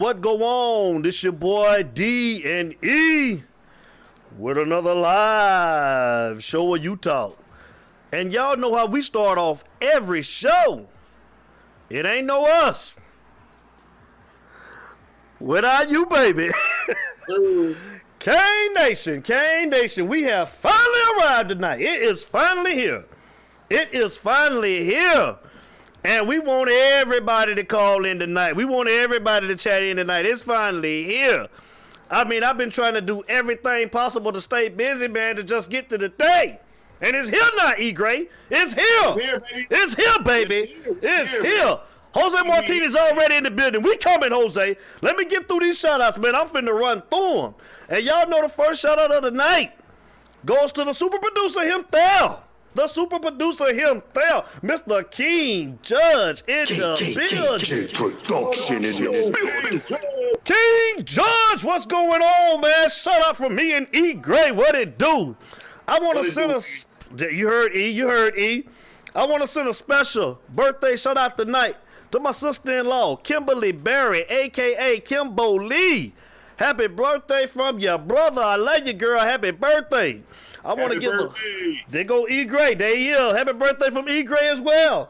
What go on? This your boy D and E with another live show where you talk. And y'all know how we start off every show. It ain't no us without you, baby. Kane Nation, we have finally arrived tonight. It is finally here. And we want everybody to call in tonight. We want everybody to chat in tonight. It's finally here. I mean, I've been trying to do everything possible to stay busy, man, to just get to the day. And it's here now, E. Gray. It's here. It's here, baby. It's here. Jose Martinez already in the building. We coming, Jose. Let me get through these shout-outs, man. I'm finna run through them. And y'all know the first shout-out of the night goes to the super producer himself. Mr. King Judge in the building. King Judge, what's going on, man? Shout out from me and E. Gray. What it do? I want to send a... You heard E. I want to send a special birthday shout out tonight to my sister-in-law, Kimberly Berry, a.k.a. Kimbo Lee. Happy birthday from your brother. I love you, girl. Happy birthday. I want to give there go E. Gray. There he is. Happy birthday from E. Gray as well.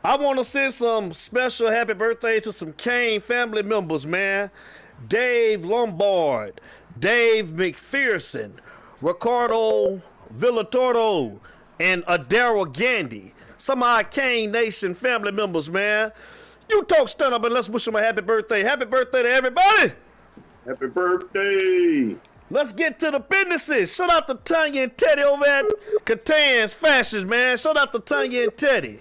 I want to send some special happy birthday to some Kane family members, man. Dave Lombard, Dave McPherson, Ricardo Villatoro, and Adara Gandy. Some of our Kane Nation family members, man. You talk, stand up, and let's wish them a happy birthday. Happy birthday to everybody. Happy birthday. Let's get to the businesses. Shout out to Tanya and Teddy over at Catan's Fashions, man. Shout out to Tanya and Teddy.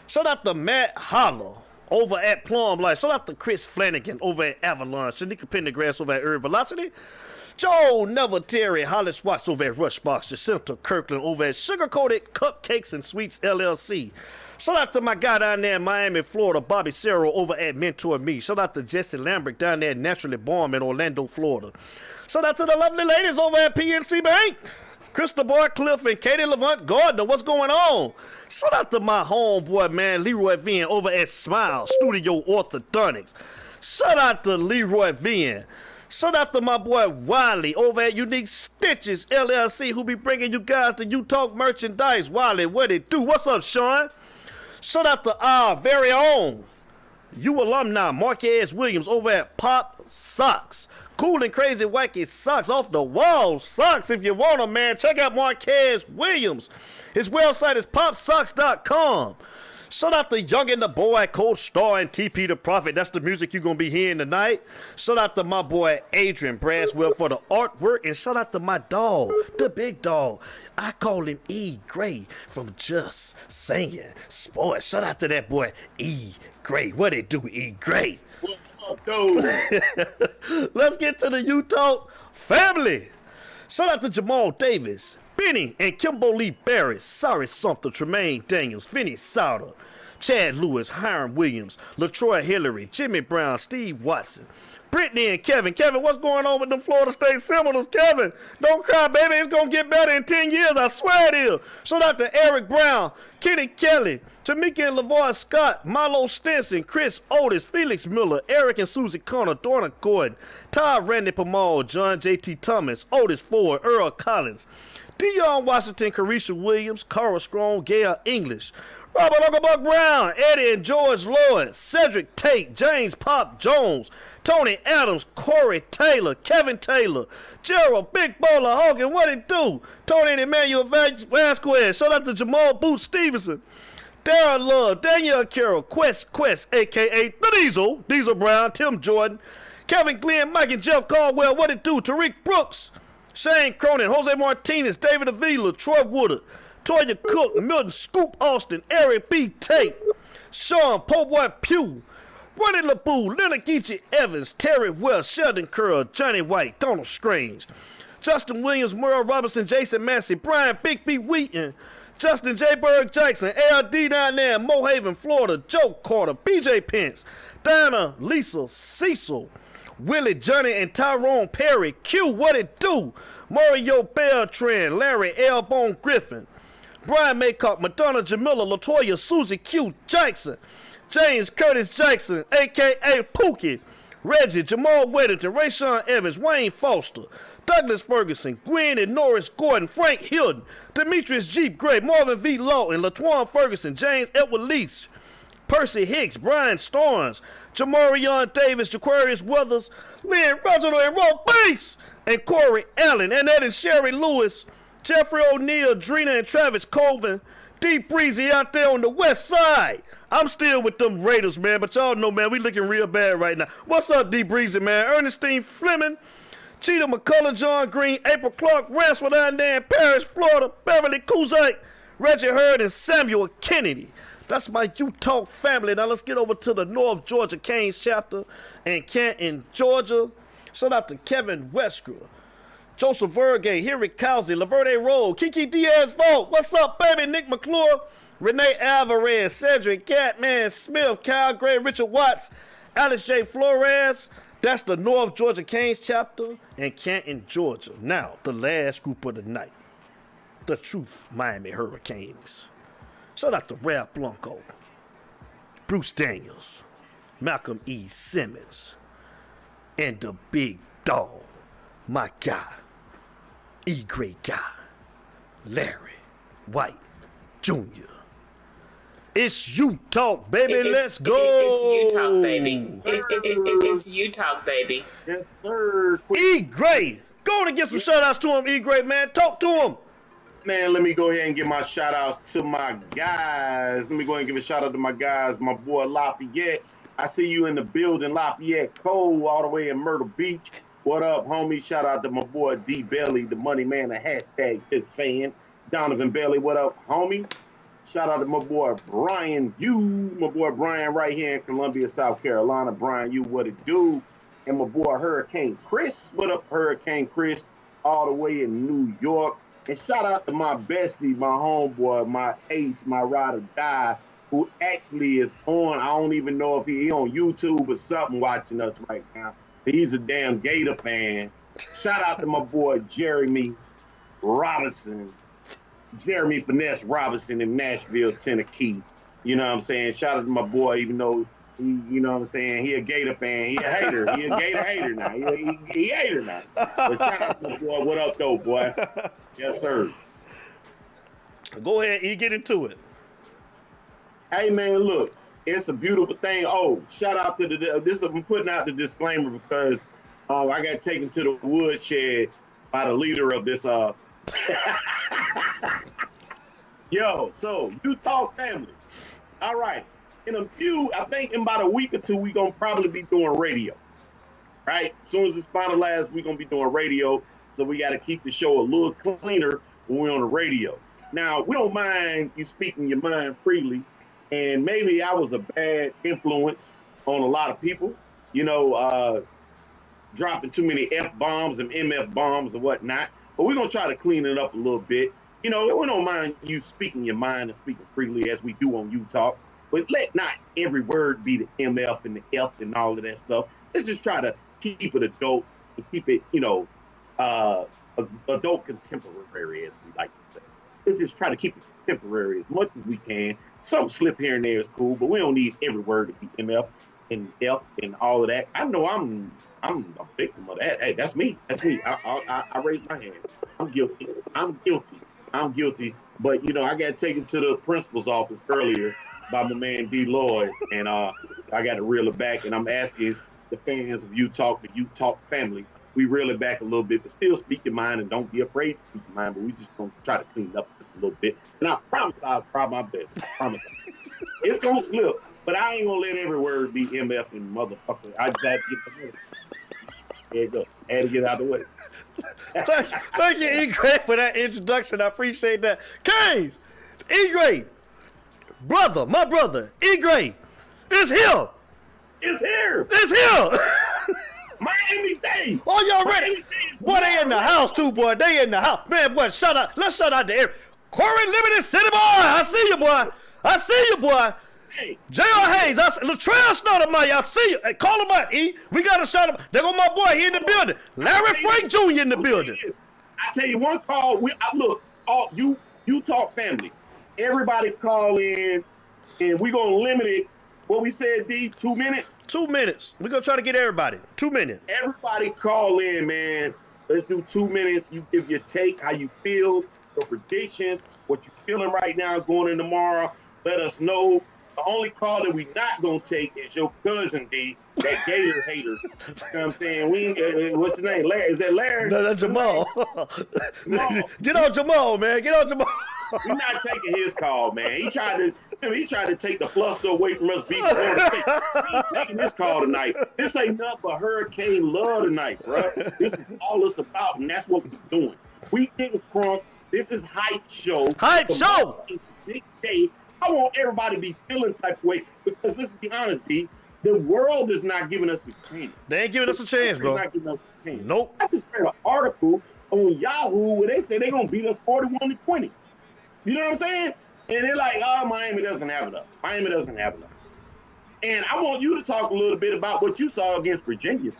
Shout out to Matt Holler over at Plum Light. Shout out to Chris Flanagan over at Avalon. Shanika Pendergrass over at Herb Velocity. Joe Never Terry, Holly Swatts over at Rushbox. Jacinta Kirkland over at Sugar Coated Cupcakes and Sweets LLC. Shout out to my guy down there in Miami, Florida, Bobby Cerro over at Mentor Me. Shout out to Jesse Lambert down there at Naturally Born in Orlando, Florida. Shout out to the lovely ladies over at PNC Bank. Krista Barcliffe and Katie Levant Gardner, what's going on? Shout out to my homeboy, man, Leroy Vien over at Smile Studio Orthodontics. Shout out to Leroy Vien. Shout out to my boy Wiley over at Unique Stitches LLC, who be bringing you guys the You Talk merchandise. Wiley, what it do? What's up, Sean? Shout out to our very own U alumni, Marquez Williams over at Pop Socks. Cool and crazy wacky socks, off the wall socks. If you want them, man, check out Marquez Williams. His website is popsocks.com. Shout out to Young and the Boy, Coach Star, and TP the Prophet. That's the music you're going to be hearing tonight. Shout out to my boy Adrian Braswell for the artwork. And shout out to my dog, the big dog. I call him E. Gray from Just Saying Sports. Shout out to that boy E. Gray. What it do, E. Gray? Let's get to the Utah family. Shout out to Jamal Davis, Benny and Kimbo Lee Barris, Sorry Sumter, Tremaine Daniels, Finney Sauter, Chad Lewis, Hiram Williams, LaTroy Hillary, Jimmy Brown, Steve Watson, Brittany and Kevin. Kevin, what's going on with them Florida State Seminoles? Kevin, don't cry, baby. It's going to get better in 10 years. I swear it is. Shout out to Eric Brown, Kenny Kelly, Jamaica and LeVar Scott, Milo Stinson, Chris Otis, Felix Miller, Eric and Susie Connor, Dorna Gordon, Ty Randy Pamal, John J.T. Thomas, Otis Ford, Earl Collins, Deion Washington, Carisha Williams, Cara Strong, Gail English, Robert Uncle Buck Brown, Eddie and George Lloyd, Cedric Tate, James Pop Jones, Tony Adams, Corey Taylor, Kevin Taylor, Gerald Big Bowler Hogan, what it do? Tony and Emmanuel Vasquez, shout out to Jamal Booth Stevenson, Darren Love, Danielle Carroll, Quest, a.k.a. The Diesel Brown, Tim Jordan, Kevin Glenn, Mike and Jeff Caldwell, what it do? Tariq Brooks, Shane Cronin, Jose Martinez, David Avila, Troy Woodard, Toya Cook, Milton Scoop Austin, Eric B. Tate, Sean Po'boy Pugh, Ronnie LeBou, Leonard Geechee Evans, Terry West, Sheldon Curl, Johnny White, Donald Strange, Justin Williams, Merle Robinson, Jason Massey, Brian Big B. Wheaton, Justin J. Berg Jackson, LD down there in Mohaven, Florida, Joe Carter, BJ Pence, Diana, Lisa, Cecil, Willie, Johnny, and Tyrone Perry, Q, what it do? Mario Beltran, Larry Elbone Griffin, Brian Maycock, Madonna Jamila, LaToya, Susie Q. Jackson, James Curtis Jackson, a.k.a. Pookie, Reggie, Jamal Weddington, Rayshawn Evans, Wayne Foster, Douglas Ferguson, Gwen and Norris Gordon, Frank Hilton, Demetrius Jeep Gray, Marvin V. Lawton, LaTuan Ferguson, James Edward Leach, Percy Hicks, Brian Storms, Jamarion Davis, Jaquarius Weathers, Lynn Reginald and Roe Bates, and Corey Allen, and that is Sherry Lewis, Jeffrey O'Neal, Drina and Travis Colvin, D Breezy out there on the west side. I'm still with them Raiders, man, but y'all know, man, we looking real bad right now. What's up, D Breezy, man? Ernestine Fleming, Cheetah McCullough, John Green, April Clark, Ransford down there in Paris, Florida, Beverly Kuzite, Reggie Hurd, and Samuel Kennedy. That's my Utah family. Now let's get over to the North Georgia Canes chapter in Canton, Georgia. Shout out to Kevin Westgro, Joseph Vergay, Henry Cowsey, Laverde Roll, Kiki Diaz Vogt. What's up, baby? Nick McClure, Renee Alvarez, Cedric Catman Smith, Kyle Gray, Richard Watts, Alex J. Flores. That's the North Georgia Canes chapter in Canton, Georgia. Now, the last group of the night, the Truth Miami Hurricanes. Shout out to Ralph Blanco, Bruce Daniels, Malcolm E. Simmons, and the big dog, my guy, E-Great guy, Larry White Jr. It's you talk, baby. Let's go. It's you talk, baby. It's you talk, baby. Yes, sir. E-Great. Go on and get some shout outs to him, E-Great, man. Talk to him. Man, let me go ahead and give my shout outs to my guys. Let me go ahead and give a shout out to my guys, my boy Lafayette. I see you in the building, Lafayette Cole, all the way in Myrtle Beach. What up, homie? Shout out to my boy D Belly, the money man, the hashtag just saying. Donovan Belly, what up, homie? Shout out to my boy Brian Yu, my boy Brian right here in Columbia, South Carolina. Brian Yu, what it do? And my boy Hurricane Chris, what up, Hurricane Chris, all the way in New York. And shout out to my bestie, my homeboy, my ace, my ride or die, who actually is on, I don't even know if he on YouTube or something watching us right now. He's a damn Gator fan. Shout out to my boy Jeremy Robinson, Jeremy Finesse Robinson in Nashville, Tennessee. You know what I'm saying? Shout out to my boy, even though he, you know what I'm saying, he a Gator fan. He a hater. He a Gator hater now. He a hater now. But shout out to my boy. What up, though, boy? Yes, sir. Go ahead, E, get into it. Hey, man, look, it's a beautiful thing. Oh, shout out to I'm putting out the disclaimer because I got taken to the woodshed by the leader of this. Yo, so you talk family. All right. I think in about a week or two, we're going to probably be doing radio. Right? As soon as it's finalized, we're going to be doing radio. So we got to keep the show a little cleaner when we're on the radio. Now, we don't mind you speaking your mind freely. And maybe I was a bad influence on a lot of people, you know, dropping too many F-bombs and MF bombs and whatnot. But we're going to try to clean it up a little bit. You know, we don't mind you speaking your mind and speaking freely as we do on You Talk. But let not every word be the MF and the F and all of that stuff. Let's just try to keep it adult and keep it, you know, adult contemporary, as we like to say. Let's just try to keep it contemporary as much as we can. Some slip here and there is cool, but we don't need every word to be MF and F and all of that. I know I'm a victim of that. Hey, that's me. That's me. I raised my hand. I'm guilty. But, you know, I got taken to the principal's office earlier by my man D. Lloyd, and I got to reel it back. And I'm asking the fans of You Talk, the You Talk family, we reel it back a little bit, but still speak your mind and don't be afraid to speak your mind. But we just going to try to clean it up just a little bit. And I promise I'll try my best. I promise. It's going to slip, but I ain't going to let every word be MF and motherfucker. I just had to get the word. There you go. I had to get out of the way. Thank you, E-Great, for that introduction. I appreciate that. Canes, E-Great, brother, my brother, E-Great, is here. It's here. It's here. Miami-Dade. Oh, y'all ready? Boy, they in the house too, boy. They in the house. Man, boy, shout out. Let's shout out to every. Corey Liberty City, boy. I see you, boy. I see you, boy. Hey. J.R. Hayes, Latrell Snoddermeyer, I see you. Hey, call him out, E. We got to shout him. There go my boy. He in the building. Larry Frank Jr. in the building. I tell you one call. Look, all you talk family. Everybody call in, and we're going to limit it what we said, D, 2 minutes? 2 minutes. We're going to try to get everybody. 2 minutes. Everybody call in, man. Let's do 2 minutes. You give your take, how you feel, your predictions, what you feeling right now going in tomorrow. Let us know. The only call that we not going to take is your cousin, D, that Gator hater. You know what I'm saying? What's his name? Larry? Is that Larry? No, that's Jamal. Jamal. Get on Jamal, man. Get on Jamal. We're not taking his call, man. He tried to take the fluster away from us beating Florida State. We ain't taking this call tonight. This ain't nothing but hurricane love tonight, bro. This is all it's about, and that's what we're doing. We getting crunk. This is Hype Show. Hype Show. Big day. I want everybody to be feeling type of way because let's be honest, D, the world is not giving us a chance. They ain't giving us a chance, bro. They're not giving us a chance. Nope. I just read an article on Yahoo where they say they're going to beat us 41-20. You know what I'm saying? And they're like, oh, Miami doesn't have enough. Miami doesn't have enough. And I want you to talk a little bit about what you saw against Virginia.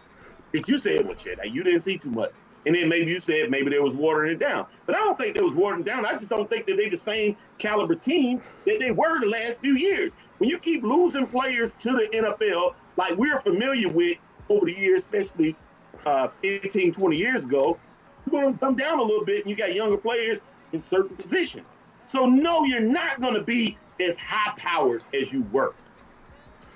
That you said, well, shit, you didn't see too much. And then maybe you said maybe they was watering it down. But I don't think they was watering it down. I just don't think that they the same caliber team that they were the last few years. When you keep losing players to the NFL, like we're familiar with over the years, especially 15, 20 years ago, you're going to come down a little bit and you got younger players in certain positions. So, no, you're not going to be as high-powered as you were.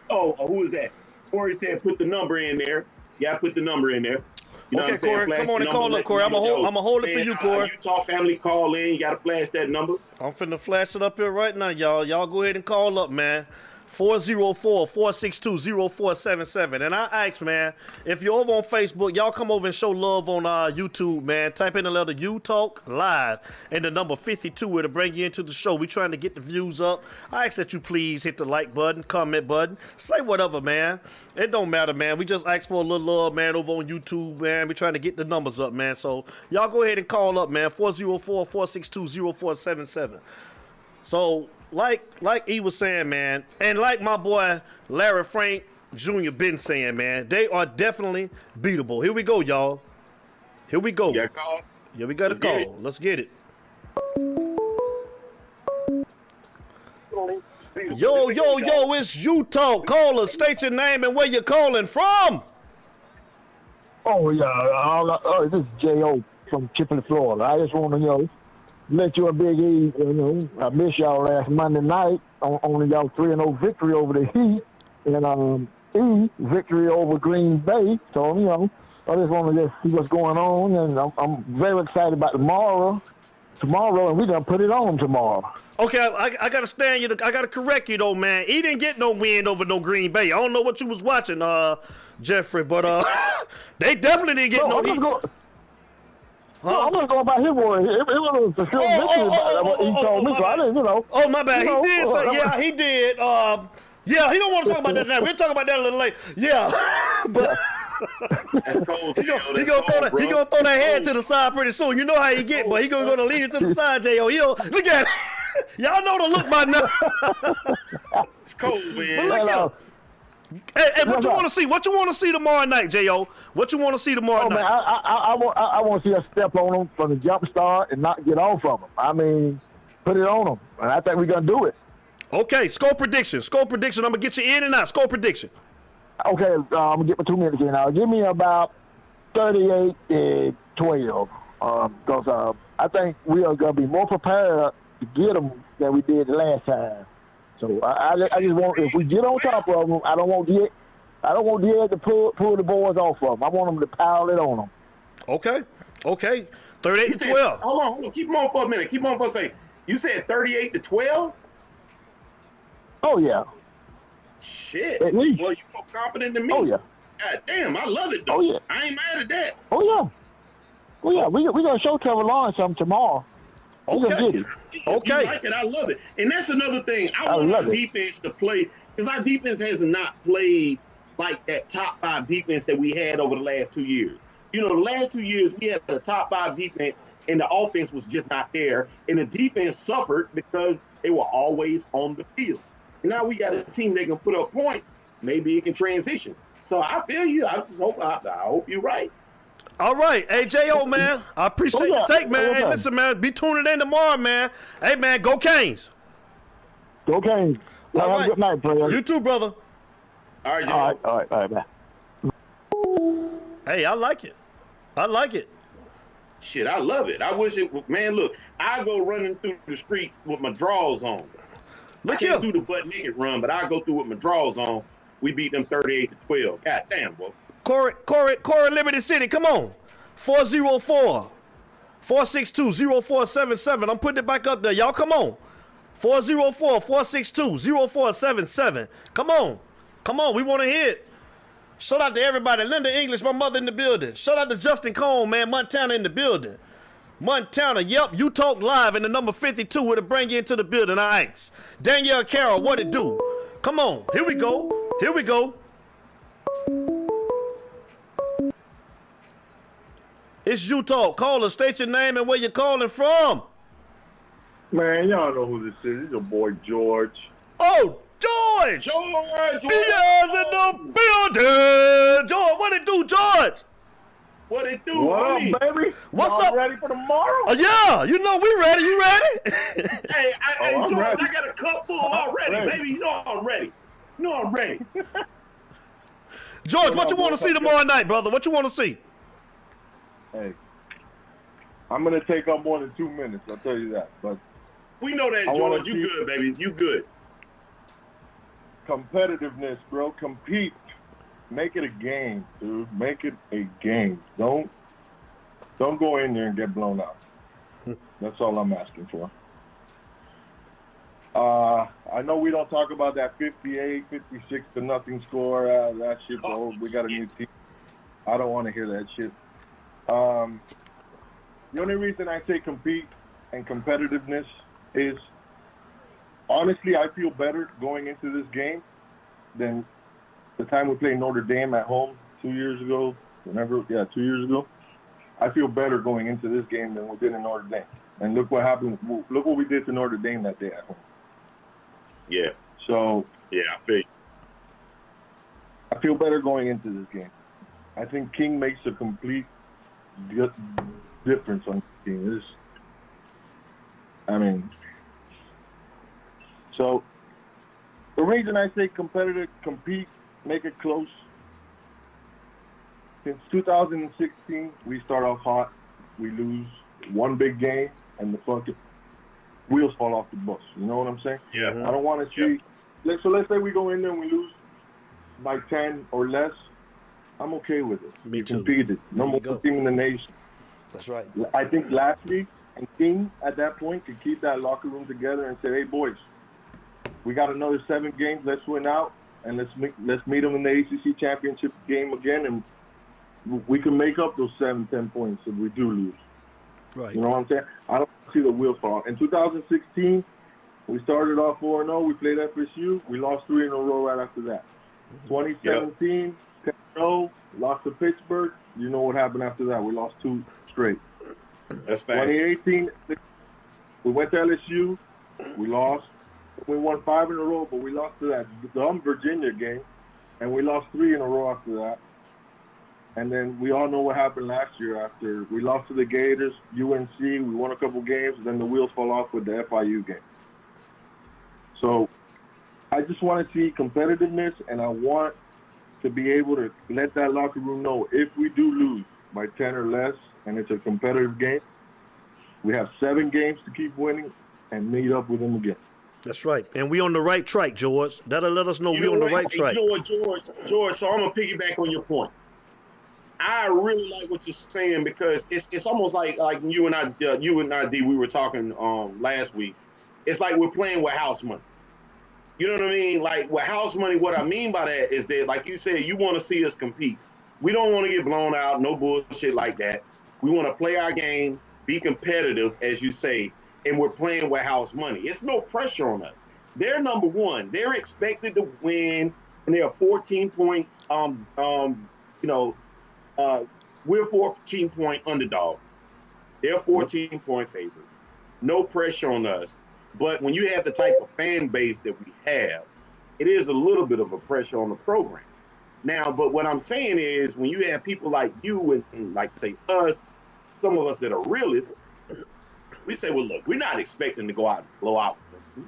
Oh, who is that? Corey said put the number in there. Yeah, put the number in there. You know okay, Corey, come on and call up, Corey. I'm going to hold it for you, Corey. Utah family call in. You got to flash that number. I'm finna flash it up here right now, y'all. Y'all go ahead and call up, man. 404-462-0477. And I ask, man, if you're over on Facebook, y'all come over and show love on YouTube, man. Type in the letter U Talk Live and the number 52 it'll bring you into the show. We trying to get the views up. I ask that you please hit the like button, comment button, say whatever, man. It don't matter, man. We just ask for a little love, man, over on YouTube, man. We trying to get the numbers up, man. So y'all go ahead and call up, man. 404-462-0477. So like E was saying, man, and like my boy Larry Frank Jr. been saying, man, they are definitely beatable. Here we go, y'all. Here we go. Yeah, call. Yeah, we got a call. Let's get it. Yo, it's You Talk. Call us. State your name and where you're calling from. Oh, yeah. This is J.O. from Chipley, Florida. I just want to, let you a Big E, I missed y'all last Monday night on y'all 3-0 victory over the Heat and E victory over Green Bay. So, I just want to see what's going on, and I'm very excited about tomorrow, and we're going to put it on tomorrow. Okay, I got to stand you. I got to correct you, though, man. He didn't get no win over no Green Bay. I don't know what you was watching, Jeffrey, but they definitely didn't get no Heat. Huh? I'm gonna go by his word. It was a sure victory, what he told me. So I didn't, Oh my bad. He did say, yeah, he did. Yeah, he don't want to talk about that tonight. We'll talk about that a little later. Yeah, but that's cold. He gonna throw that head to the side pretty soon. You know how he get, but he gonna lead it to the side, J.O. Look at it. Y'all know the look by now. It's cold, man. But look at Hey, what you want to see? What you want to see tomorrow night, J.O.? What you want to see tomorrow night? Man, I want to see us step on them from the jump start and not get off of them. I mean, put it on them, and I think we're going to do it. Okay, score prediction. I'm going to get you in and out. Score prediction. Okay, I'm going to get my 2 minutes in now. Give me about 38-12 because I think we are going to be more prepared to get them than we did the last time. So I just want, if we get on top of them, I don't want the to pull the boys off of them. I want them to pile it on them. Okay. 38-12. Hold on. Keep them on for a minute. Keep them on for a second. You said 38-12? Oh yeah. Shit. At least. Well, you more confident than me. Oh yeah. God damn, I love it though. Oh yeah. I ain't mad at that. Oh yeah. We gonna show Trevor Lawrence something tomorrow. Okay. You like it, I love it. And that's another thing. I want our defense to play, because our defense has not played like that top 5 defense that we had over the last 2 years. The last 2 years we had the top 5 defense and the offense was just not there. And the defense suffered because they were always on the field. And now we got a team that can put up points. Maybe it can transition. So I feel you. I hope you're right. All right. Hey, J.O., man. I appreciate your take, man. Hey, listen, man. Be tuning in tomorrow, man. Hey, man, go Canes. Go Canes. All right. Have a good night, player. You too, brother. All right, All Jamal. right, bye. Hey, I like it. I like it. Shit, I love it. I wish it. Man, look, I go running through the streets with my drawers on. Look I can't here. do the butt naked run, but I go through with my drawers on. We beat them 38-12. God damn, boy. Corey, Liberty City, come on. 404-462-0477. I'm putting it back up there. Y'all, come on. 404-462-0477. Come on. Come on, we want to hear it. Shout out to everybody. Linda English, my mother in the building. Shout out to Justin Cone, man. Montana in the building. Montana, yep, you talk live in the number 52 where to bring you into the building. I ask. Danielle Carroll, what it do? Come on, here we go. Here we go. It's you talk. Call us, state your name and where you're calling from. Man, y'all know who this is. It's your boy George. Oh, George! George! He is in the building! George, what it do, George? What it do, What homie? up, baby? What's Y'all up? ready for tomorrow? Yeah, you know we ready. You ready? Hey, I'm George, ready. I got a cup full already, ready. baby. You know I'm ready. You know I'm ready. George, what you want to see tomorrow night, brother? What you want to see? Hey, I'm going to take up more than 2 minutes, I'll tell you that. But We know that, I wanna George. You see- good, baby. You good. competitiveness, bro. Compete. Make it a game, dude. Make it a game. Don't go in there and get blown out. That's all I'm asking for. I know we don't talk about that 58, 56 to nothing score. That shit's old. We got a new team. I don't want to hear that shit. The only reason I say compete and competitiveness is, honestly, I feel better going into this game than the time we played Notre Dame at home 2 years ago. 2 years ago. I feel better going into this game than we did in Notre Dame. And look what happened. Look what we did to Notre Dame that day at home. Yeah. So Yeah, I feel you. I feel better going into this game. I think King makes a complete difference on the team. So the reason I say competitive, compete, make it close. Since 2016, we start off hot. We lose one big game, and the fucking wheels fall off the bus. You know what I'm saying? Yeah. I don't want to see. So let's say we go in there and we lose by 10 or less. I'm okay with it. Me We too. competed. Number There you one team in the nation. That's right. I think lastly, and King at that point could keep that locker room together and say, "Hey boys, we got another 7 games. Let's win out, and let's meet them in the ACC championship game again, and we can make up those 7-10 points if we do lose." Right. You know what I'm saying? I don't see the wheels fall. In 2016, we started off 4-0. We played FSU. We lost 3 in a row right after that. 2017, 10-0, lost to Pittsburgh. You know what happened after that? We lost 2 straight. That's fact. 2018, we went to LSU. We lost. We won 5 in a row, but we lost to that dumb Virginia game, and we lost 3 in a row after that. And then we all know what happened last year after we lost to the Gators, UNC. We won a couple games, then the wheels fall off with the FIU game. So I just want to see competitiveness, and I want to be able to let that locker room know if we do lose by 10 or less, and it's a competitive game, we have 7 games to keep winning and meet up with them again. That's right. And we on the right track, George. That'll let us know we on the right track. George, so I'm going to piggyback on your point. I really like what you're saying because it's almost like you and I, D, we were talking last week. It's like we're playing with house money. You know what I mean? Like with house money, what I mean by that is that, like you said, you want to see us compete. We don't want to get blown out, no bullshit like that. We want to play our game, be competitive, as you say, and we're playing with house money. It's no pressure on us. They're number one. They're expected to win, and they're a 14-point, we're 14-point underdog. They're 14-point favorite. No pressure on us. But when you have the type of fan base that we have, it is a little bit of a pressure on the program. Now, but what I'm saying is when you have people like you and like, say, us, some of us that are realists, we say, well, look, we're not expecting to go out and blow out Clemson.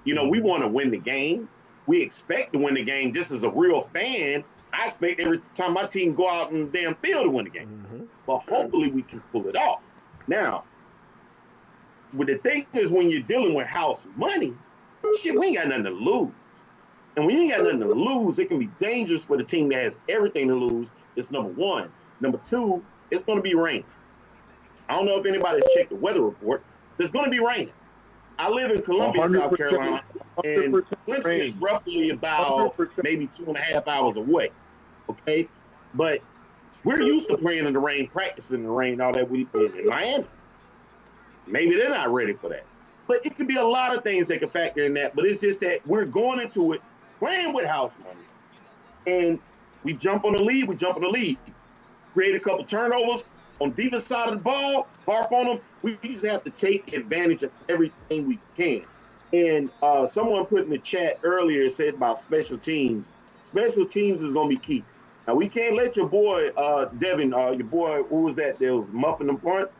You know, we want to win the game. we expect to win the game. Just as a real fan, I expect every time my team go out in the damn field to win the game. But hopefully we can pull it off. Now, but the thing is, when you're dealing with house money, shit, we ain't got nothing to lose. And when you ain't got nothing to lose, it can be dangerous for the team that has everything to lose. It's number one. Number two, it's going to be raining. I don't know if anybody's checked the weather report. There's going to be raining. I live in Columbia, South Carolina, and Clemson is roughly about maybe 2.5 hours away, okay? But we're used to playing in the rain, practicing in the rain, all that we did in Miami. Maybe they're not ready for that. But it could be a lot of things that could factor in that, but it's just that we're going into it playing with house money. And we jump on the lead, create a couple turnovers on the defense side of the ball, harp on them. We just have to take advantage of everything we can. And someone put in the chat earlier, said about special teams. Special teams is going to be key. Now, we can't let your boy, Devin, your boy, who was that was muffing them punts?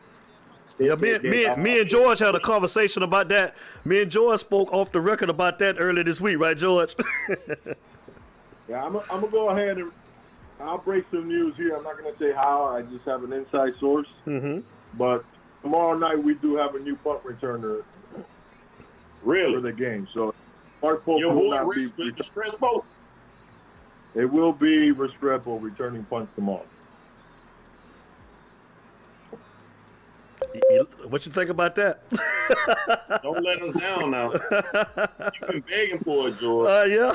Yeah, me and George had a conversation about that. Me and George spoke off the record about that earlier this week, right, George? Yeah, I'm going to go ahead and I'll break some news here. I'm not going to say how. I just have an inside source. But tomorrow night we do have a new punt returner for the game. So Mark Pope your will boy not be Restrepo. It will be Restrepo returning punts tomorrow. What you think about that? Don't let us down now. You've been begging for it, George. Yeah.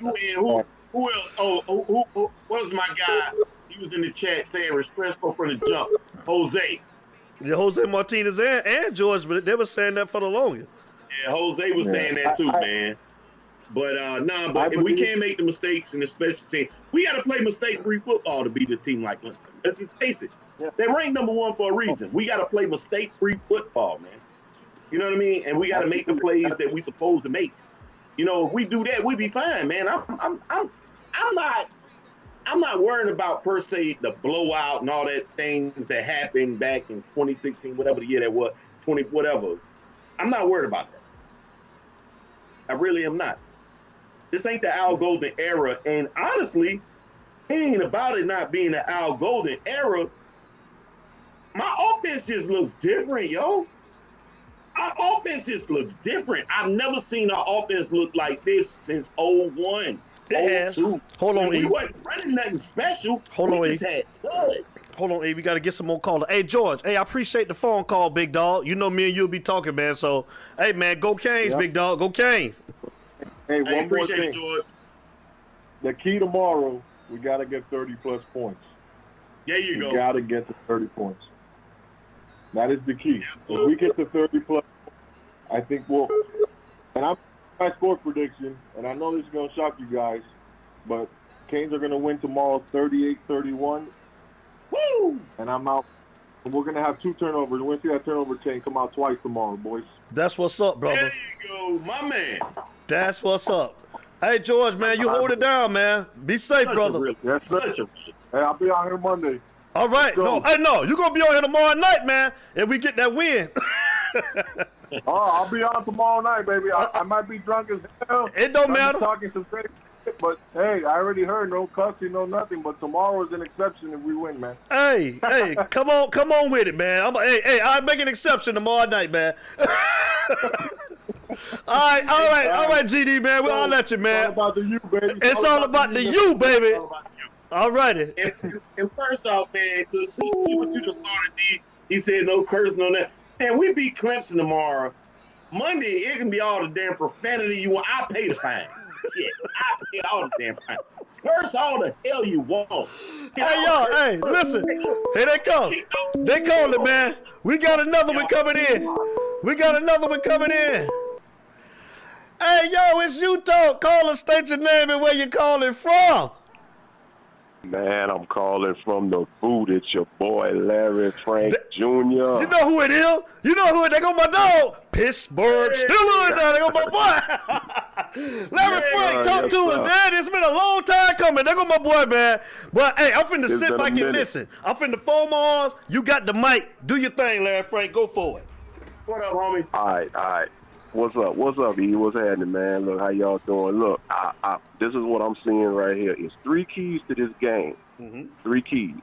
You and who else? Oh, who was my guy? He was in the chat saying Restrepo from the jump. Jose. Yeah, Jose Martinez and George, but they were saying that for the longest. Yeah, Jose was saying that too, man. But but if we can't make the mistakes in the special team, we got to play mistake-free football to beat a team like Clemson. Let's just face it. They rank number one for a reason. We got to play mistake-free football, man. You know what I mean? And we got to make the plays that we supposed to make. You know, if we do that, we be fine, man. I'm not worrying about per se the blowout and all that things that happened back in 2016, whatever the year that was, 20 whatever. I'm not worried about that. I really am not. This ain't the Al Golden era, and honestly, it ain't about it not being the Al Golden era. My offense just looks different, yo. Our offense just looks different. I've never seen our offense look like this since 01, 02. Hold on, we wasn't running nothing special. We just had studs. Hold on, E. We got to get some more callers. Hey, George. Hey, I appreciate the phone call, big dog. You know me and you'll be talking, man. So, hey, man, go Canes, big dog. Go Canes. Hey, one more thing. It, George. The key tomorrow, we got to get 30-plus points. There you go. We got to get to 30 points. That is the key. If we get to 30-plus, I think we'll – and I'm my score prediction, and I know this is going to shock you guys, but Canes are going to win tomorrow 38-31. Woo! And I'm out. And we're going to have 2 turnovers. We're going to see that turnover chain come out twice tomorrow, boys. That's what's up, brother. There you go, my man. That's what's up. Hey, George, man, you hold it down, man. Be safe, brother. Yes, sir. Hey, I'll be out here Monday. All right. No, you're going to be on here tomorrow night, man, if we get that win. Oh, I'll be on tomorrow night, baby. I might be drunk as hell. It don't matter. Talking some crazy shit, but hey, I already heard no cussing, no nothing. But tomorrow is an exception if we win, man. Hey, come on with it, man. I'll make an exception tomorrow night, man. All right, GD, man. We'll holler at you, man. It's all about the you, baby. It's all about the you, baby. All righty. And first off, man, to see what you just started, D. He said no cursing on that. Man, we beat Clemson tomorrow. Monday, it can be all the damn profanity you want. I pay the fines. Shit, I pay all the damn fines. Curse all the hell you want. Hey, y'all, hey, listen. Here they come. They calling, man. We got another one coming in. Hey, yo, it's you talk. Call us, state your name and where you calling from. Man, I'm calling from the boot. It's your boy, Larry Frank Jr. You know who it is? You know who it is? They go my dog. Pittsburgh Steelers. They go my boy. Larry Frank, talk to us, man. It's been a long time coming. They go my boy, man. But, hey, I'm finna sit back and listen. I'm finna foam my arms. You got the mic. Do your thing, Larry Frank. Go for it. What up, homie? All right. What's up? What's up, E? What's happening, man? Look, how y'all doing? Look, this is what I'm seeing right here. It's 3 keys to this game. 3 keys.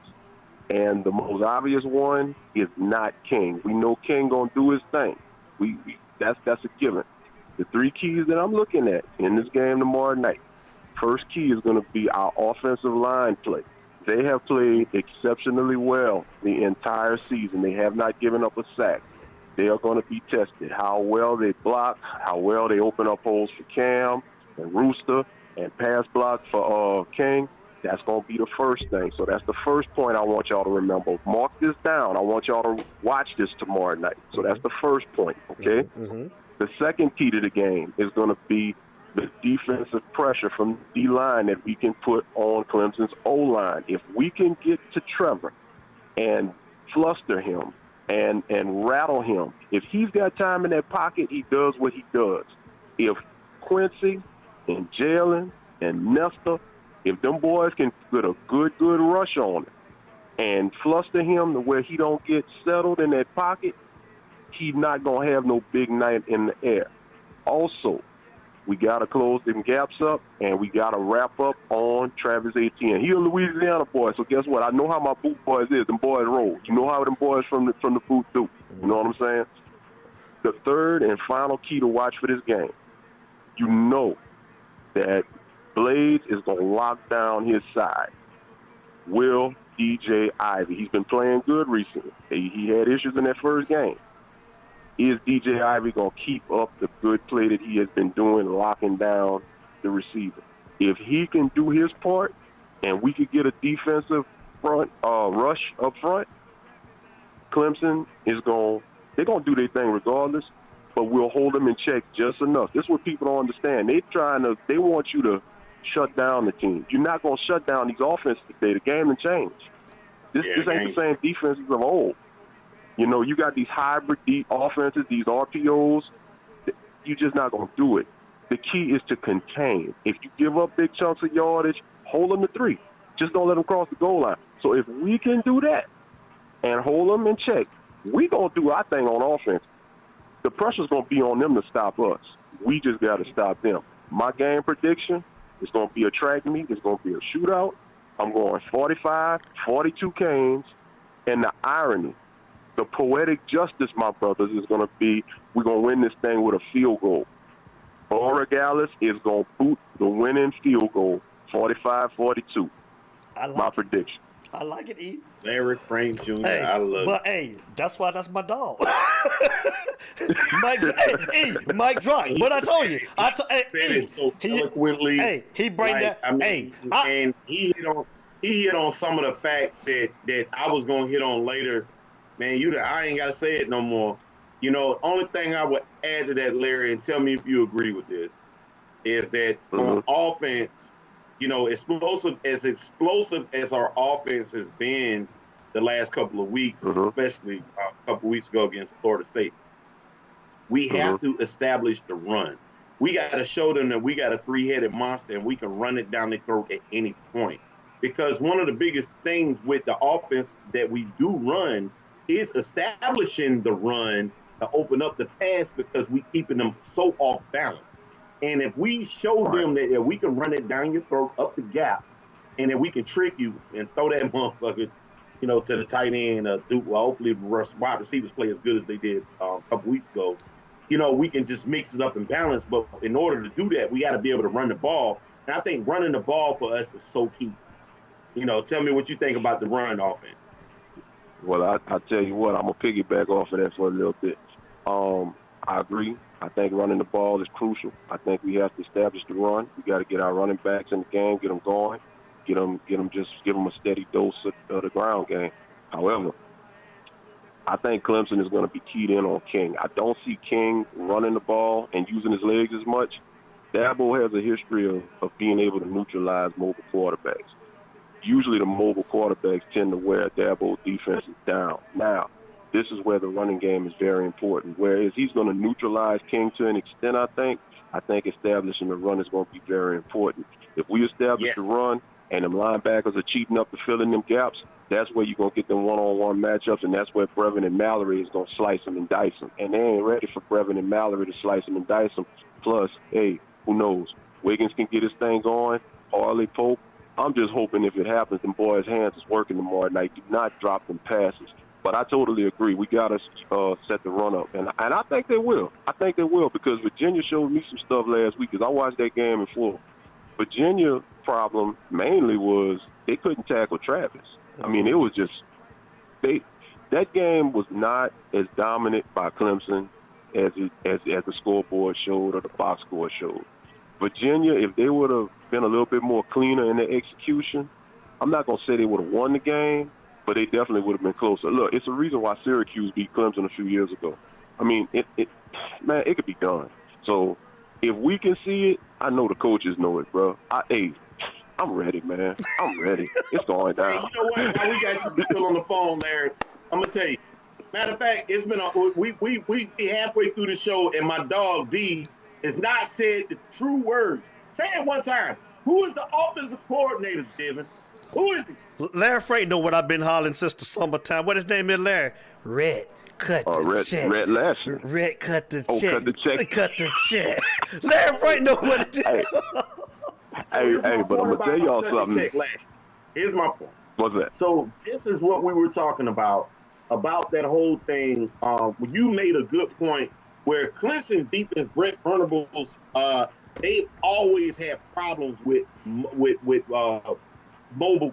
And the most obvious one is not King. We know King gonna do his thing. That's a given. The 3 keys that I'm looking at in this game tomorrow night. First key is gonna be our offensive line play. They have played exceptionally well the entire season. They have not given up a sack. They are going to be tested. How well they block, how well they open up holes for Cam and Rooster and pass block for King. That's going to be the first thing. So that's the first point I want y'all to remember. Mark this down. I want y'all to watch this tomorrow night. So that's the first point, okay? The second key to the game is going to be the defensive pressure from the D-line that we can put on Clemson's O-line. If we can get to Trevor and fluster him and rattle him, if he's got time in that pocket, he does what he does. If Quincy and Jalen and Nestor, if them boys can get a good rush on him and fluster him to where he don't get settled in that pocket, he's not going to have no big night in the air. Also, we got to close them gaps up, and we got to wrap up on Travis Etienne. He a Louisiana boy, so guess what? I know how my boot boys is. Them boys roll. You know how them boys from the boot do. You know what I'm saying? The third and final key to watch for this game, you know that Blades is going to lock down his side. Will DJ Ivey. He's been playing good recently. He had issues in that first game. Is DJ Ivey going to keep up the good play that he has been doing, locking down the receiver? If he can do his part and we could get a defensive front rush up front, Clemson is they're going to do their thing regardless, but we'll hold them in check just enough. This is what people don't understand. They want you to shut down the team. You're not going to shut down these offenses today. The game has changed. This ain't the same defenses of old. You know, you got these hybrid offenses, these RPOs. You're just not going to do it. The key is to contain. If you give up big chunks of yardage, hold them to 3. Just don't let them cross the goal line. So if we can do that and hold them in check, we're going to do our thing on offense. The pressure's going to be on them to stop us. We just got to stop them. My game prediction is going to be a track meet. It's going to be a shootout. I'm going 45, 42 Canes. And the irony, the poetic justice, my brothers, is going to be we're going to win this thing with a field goal. Borregales is going to boot the winning field goal, 45-42. My prediction. I like it, E. Larry Frank Jr. Hey, I love but it. hey, that's why that's my dog. Mike Drock. But I told you, said it so eloquently. He bring like, that. I mean, and he hit on some of the facts that I was gonna hit on later. Man, I ain't gotta say it no more. You know, only thing I would add to that, Larry, and tell me if you agree with this, is that on offense, you know, explosive as our offense has been the last couple of weeks, especially a couple weeks ago against Florida State, we have to establish the run. We got to show them that we got a 3-headed monster and we can run it down their throat at any point. Because one of the biggest things with the offense that we do run is establishing the run to open up the pass, because we keeping them so off balance. And if we show them that we can run it down your throat, up the gap, and that we can trick you and throw that motherfucker, you know, to the tight end, hopefully wide receivers play as good as they did a couple weeks ago, you know, we can just mix it up and balance. But in order to do that, we got to be able to run the ball. And I think running the ball for us is so key. You know, tell me what you think about the run offense. Well, I tell you what, I'm going to piggyback off of that for a little bit. I agree. I think running the ball is crucial. I think we have to establish the run. We got to get our running backs in the game, get them going, give them a steady dose of the ground game. However, I think Clemson is going to be keyed in on King. I don't see King running the ball and using his legs as much. Dabo has a history of being able to neutralize mobile quarterbacks. Usually the mobile quarterbacks tend to wear Dabo's defenses down. Now, this is where the running game is very important. Whereas he's going to neutralize King to an extent, I think establishing the run is going to be very important. If we establish the run, and them linebackers are cheating up to fill in them gaps, that's where you're going to get them one-on-one matchups, and that's where Brevin and Mallory is going to slice them and dice them. And they ain't ready for Brevin and Mallory to slice them and dice them. Plus, hey, who knows? Wiggins can get his thing going. Harley, Pope. I'm just hoping if it happens, them boys' hands is working tomorrow night. Do not drop them passes. But I totally agree. We got to set the run up. And I think they will. I think they will because Virginia showed me some stuff last week because I watched that game in full. Virginia problem mainly was they couldn't tackle Travis. I mean, it was just that game was not as dominant by Clemson as the scoreboard showed or the box score showed. Virginia, if they would have been a little bit more cleaner in their execution, I'm not going to say they would have won the game, but they definitely would have been closer. Look, it's a reason why Syracuse beat Clemson a few years ago. I mean, it could be done. So if we can see it, I know the coaches know it, bro. I'm ready, man. I'm ready. It's going down. Hey, you know what? Now we got you still on the phone, Larry. I'm gonna tell you. Matter of fact, it's been we halfway through the show, and my dog D has not said the true words. Say it one time. Who is the offensive coordinator, Devin? Who is he? Larry Frank know what I've been hollering since the summertime. What his name is, Larry? Red. Cut the check. Red Lashley. Red cut the check. Cut the check. Cut the check. Larry Frank know what it is. Hey, but I'm going to tell y'all something. Here's my point. What's that? So this is what we were talking about that whole thing. You made a good point where Clemson's defense, Brent Venables, they always had problems with mobile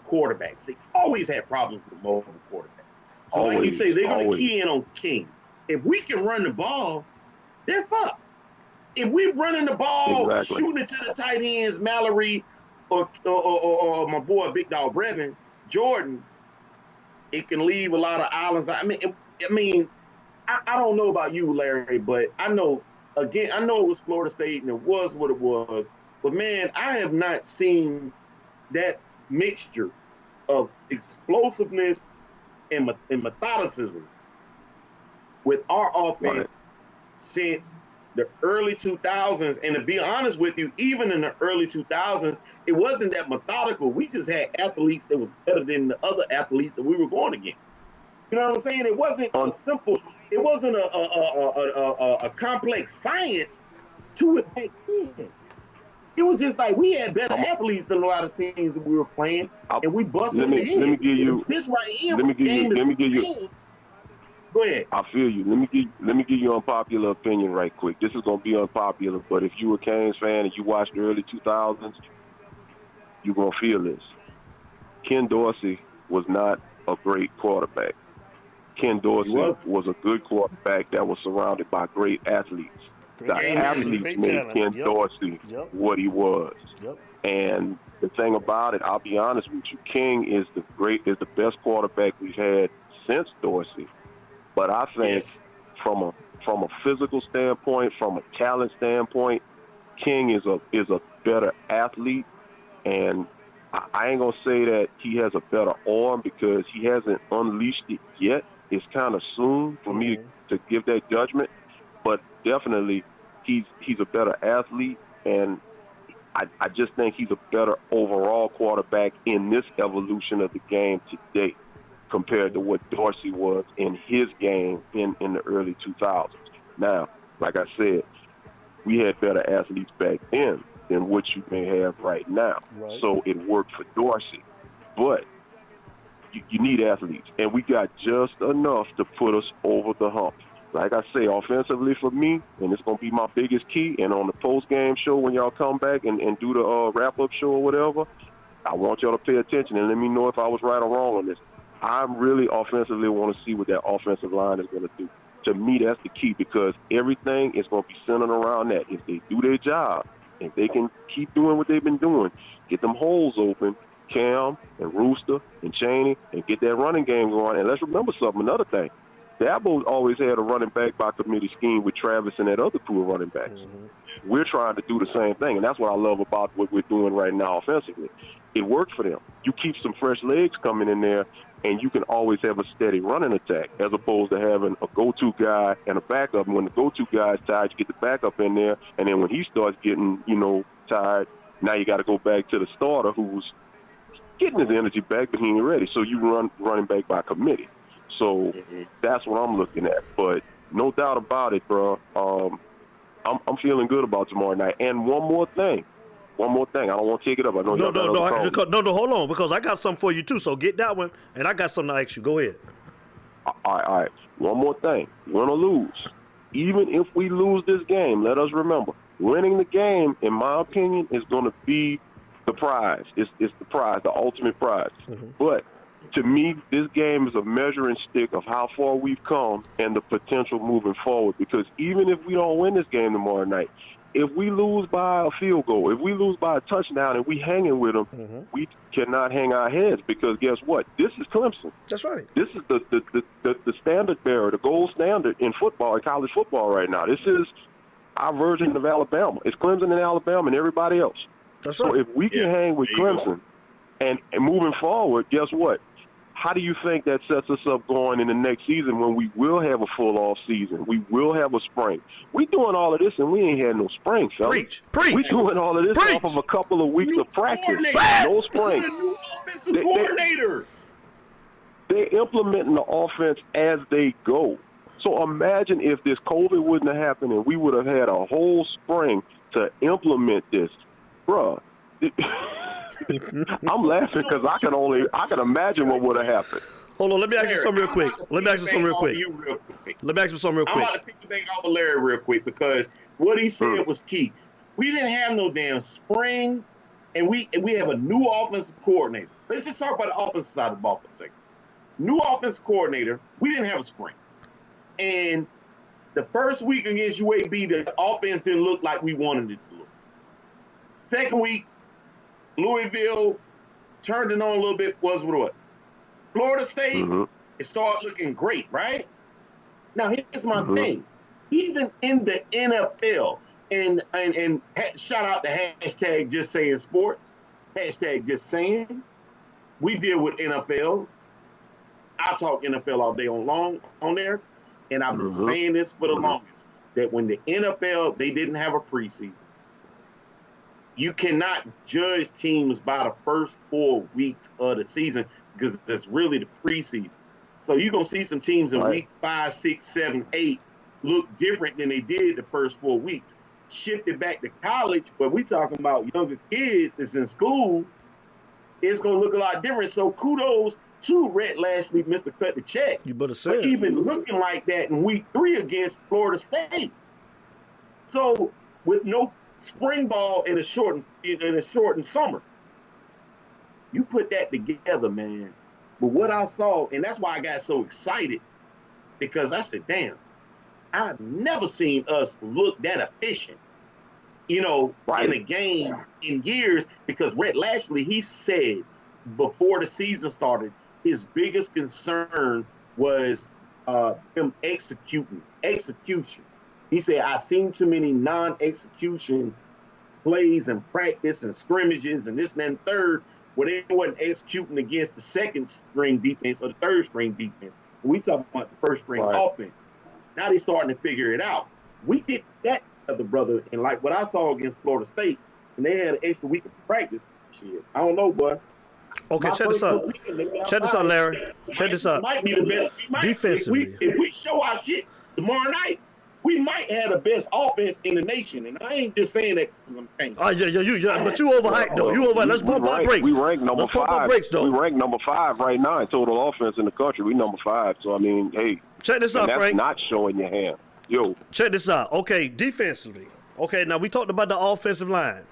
quarterbacks. They always had problems with mobile quarterbacks. So always, like you say, they're going to key in on King. If we can run the ball, they're fucked. If we're running the ball, shooting it to the tight ends, Mallory or my boy Big Dog Brevin, Jordan, it can leave a lot of islands. I mean, I don't know about you, Larry, but I know it was Florida State and it was what it was. But man, I have not seen that mixture of explosiveness and methodicism with our offense since the early 2000s. And to be honest with you, even in the early 2000s, it wasn't that methodical. We just had athletes that was better than the other athletes that we were going against. You know what I'm saying? It wasn't a simple, it wasn't a complex science to it back then. It was just like we had better athletes than a lot of teams that we were playing, and we busted them in. Let me give you this right here. Let me give you. Go ahead. I feel you. Let me give you an unpopular opinion right quick. This is gonna be unpopular, but if you a Canes fan and you watched the early 2000s, you're gonna feel this. Ken Dorsey was not a great quarterback. Ken Dorsey was a good quarterback that was surrounded by great athletes. The athletes made Ken Dorsey what he was. And the thing about it, I'll be honest with you, King is the best quarterback we've had since Dorsey. But I think from a physical standpoint, from a talent standpoint, King is a better athlete, and I ain't gonna say that he has a better arm because he hasn't unleashed it yet. It's kind of soon for me to give that judgment, but definitely he's a better athlete, and I just think he's a better overall quarterback in this evolution of the game today compared to what Dorsey was in his game in the early 2000s. Now, like I said, we had better athletes back then than what you may have right now. So it worked for Dorsey. But you need athletes, and we got just enough to put us over the hump. Like I say, offensively for me, and it's going to be my biggest key, and on the post-game show when y'all come back and do the wrap-up show or whatever, I want y'all to pay attention and let me know if I was right or wrong on this. I really offensively want to see what that offensive line is going to do. To me, that's the key because everything is going to be centered around that. If they do their job, if they can keep doing what they've been doing, get them holes open, Cam and Rooster and Chaney, and get that running game going. And let's remember something, another thing. Dabo always had a running back by committee scheme with Travis and that other crew of running backs. We're trying to do the same thing, and that's what I love about what we're doing right now offensively. It worked for them. You keep some fresh legs coming in there, and you can always have a steady running attack as opposed to having a go-to guy and a backup. And when the go-to guy is tired, you get the backup in there, and then when he starts getting, tired, now you got to go back to the starter who's getting his energy back, but he ain't ready. So you running back by committee. So that's what I'm looking at. But no doubt about it, bro. I'm feeling good about tomorrow night. And one more thing. I don't want to take it up. I know No, hold on, because I got something for you too. So get that one, and I got something to ask you. Go ahead. All right. One more thing. Win or lose. Even if we lose this game, let us remember, winning the game, in my opinion, is going to be the prize. It's the prize, the ultimate prize. But to me, this game is a measuring stick of how far we've come and the potential moving forward. Because even if we don't win this game tomorrow night, if we lose by a field goal, if we lose by a touchdown and we hanging with them, we cannot hang our heads, because guess what? This is Clemson. That's right. This is the standard bearer, the gold standard in football, in college football right now. This is our version of Alabama. It's Clemson and Alabama and everybody else. That's right. So if we can hang with Clemson and moving forward, guess what? How do you think that sets us up going in the next season when we will have a full off season? We will have a spring. We doing all of this and we ain't had no spring, fellas. Preach. We doing all of this off of a couple of weeks of practice. No spring. New offensive coordinator. They're implementing the offense as they go. So imagine if this COVID wouldn't have happened and we would have had a whole spring to implement this. Bruh. I'm laughing because I can imagine what would have happened. Hold on, let me ask you something real quick. I'm about to pick the bank off of Larry real quick, because what he said was key. We didn't have no damn spring, and we have a new offensive coordinator. Let's just talk about the offensive side of the ball for a second. New offensive coordinator. We didn't have a spring, and the first week against UAB, the offense didn't look like we wanted it to look. Second week, Louisville turned it on a little bit. Was what? Florida State, it started looking great, right? Now, here's my thing. Even in the NFL, and shout out to hashtag Just Saying Sports, hashtag Just Saying, we deal with NFL. I talk NFL all day on there, and I've been saying this for the longest, that when the NFL, they didn't have a preseason. You cannot judge teams by the first 4 weeks of the season, because that's really the preseason. So you're going to see some teams in week 5, 6, 7, 8 look different than they did the first 4 weeks. Shifted back to college, but we talking about younger kids that's in school, it's going to look a lot different. So kudos to Rhett Lashley, Mr. Cut the Check. You better say for even looking like that in week 3 against Florida State. So with no spring ball in a shortened summer, you put that together, man. But what I saw, and that's why I got so excited, because I said, damn, I've never seen us look that efficient, in a game in years, because Rhett Lashley, he said before the season started, his biggest concern was him execution. He said, I've seen too many non-execution plays and practice and scrimmages and this and that and third, where they wasn't executing against the second string defense or the third string defense. We talking about the first string offense. Now they starting to figure it out. We did that, other brother, and like what I saw against Florida State, and they had an extra week of practice. Shit, I don't know, boy. Okay, check this out. Check this out, Larry. Check this out. Might be the best. Defensively, if we show our shit tomorrow night, we might have the best offense in the nation, and I ain't just saying that because I'm paying. But you overhyped though. You overhyped. Let's pump our brakes. We rank number 5. We rank number 5 right now in total offense in the country. We number 5. So I mean, hey, check this out, that's Frank. Not showing your hand. Yo, check this out. Okay, defensively. Okay, now we talked about the offensive line.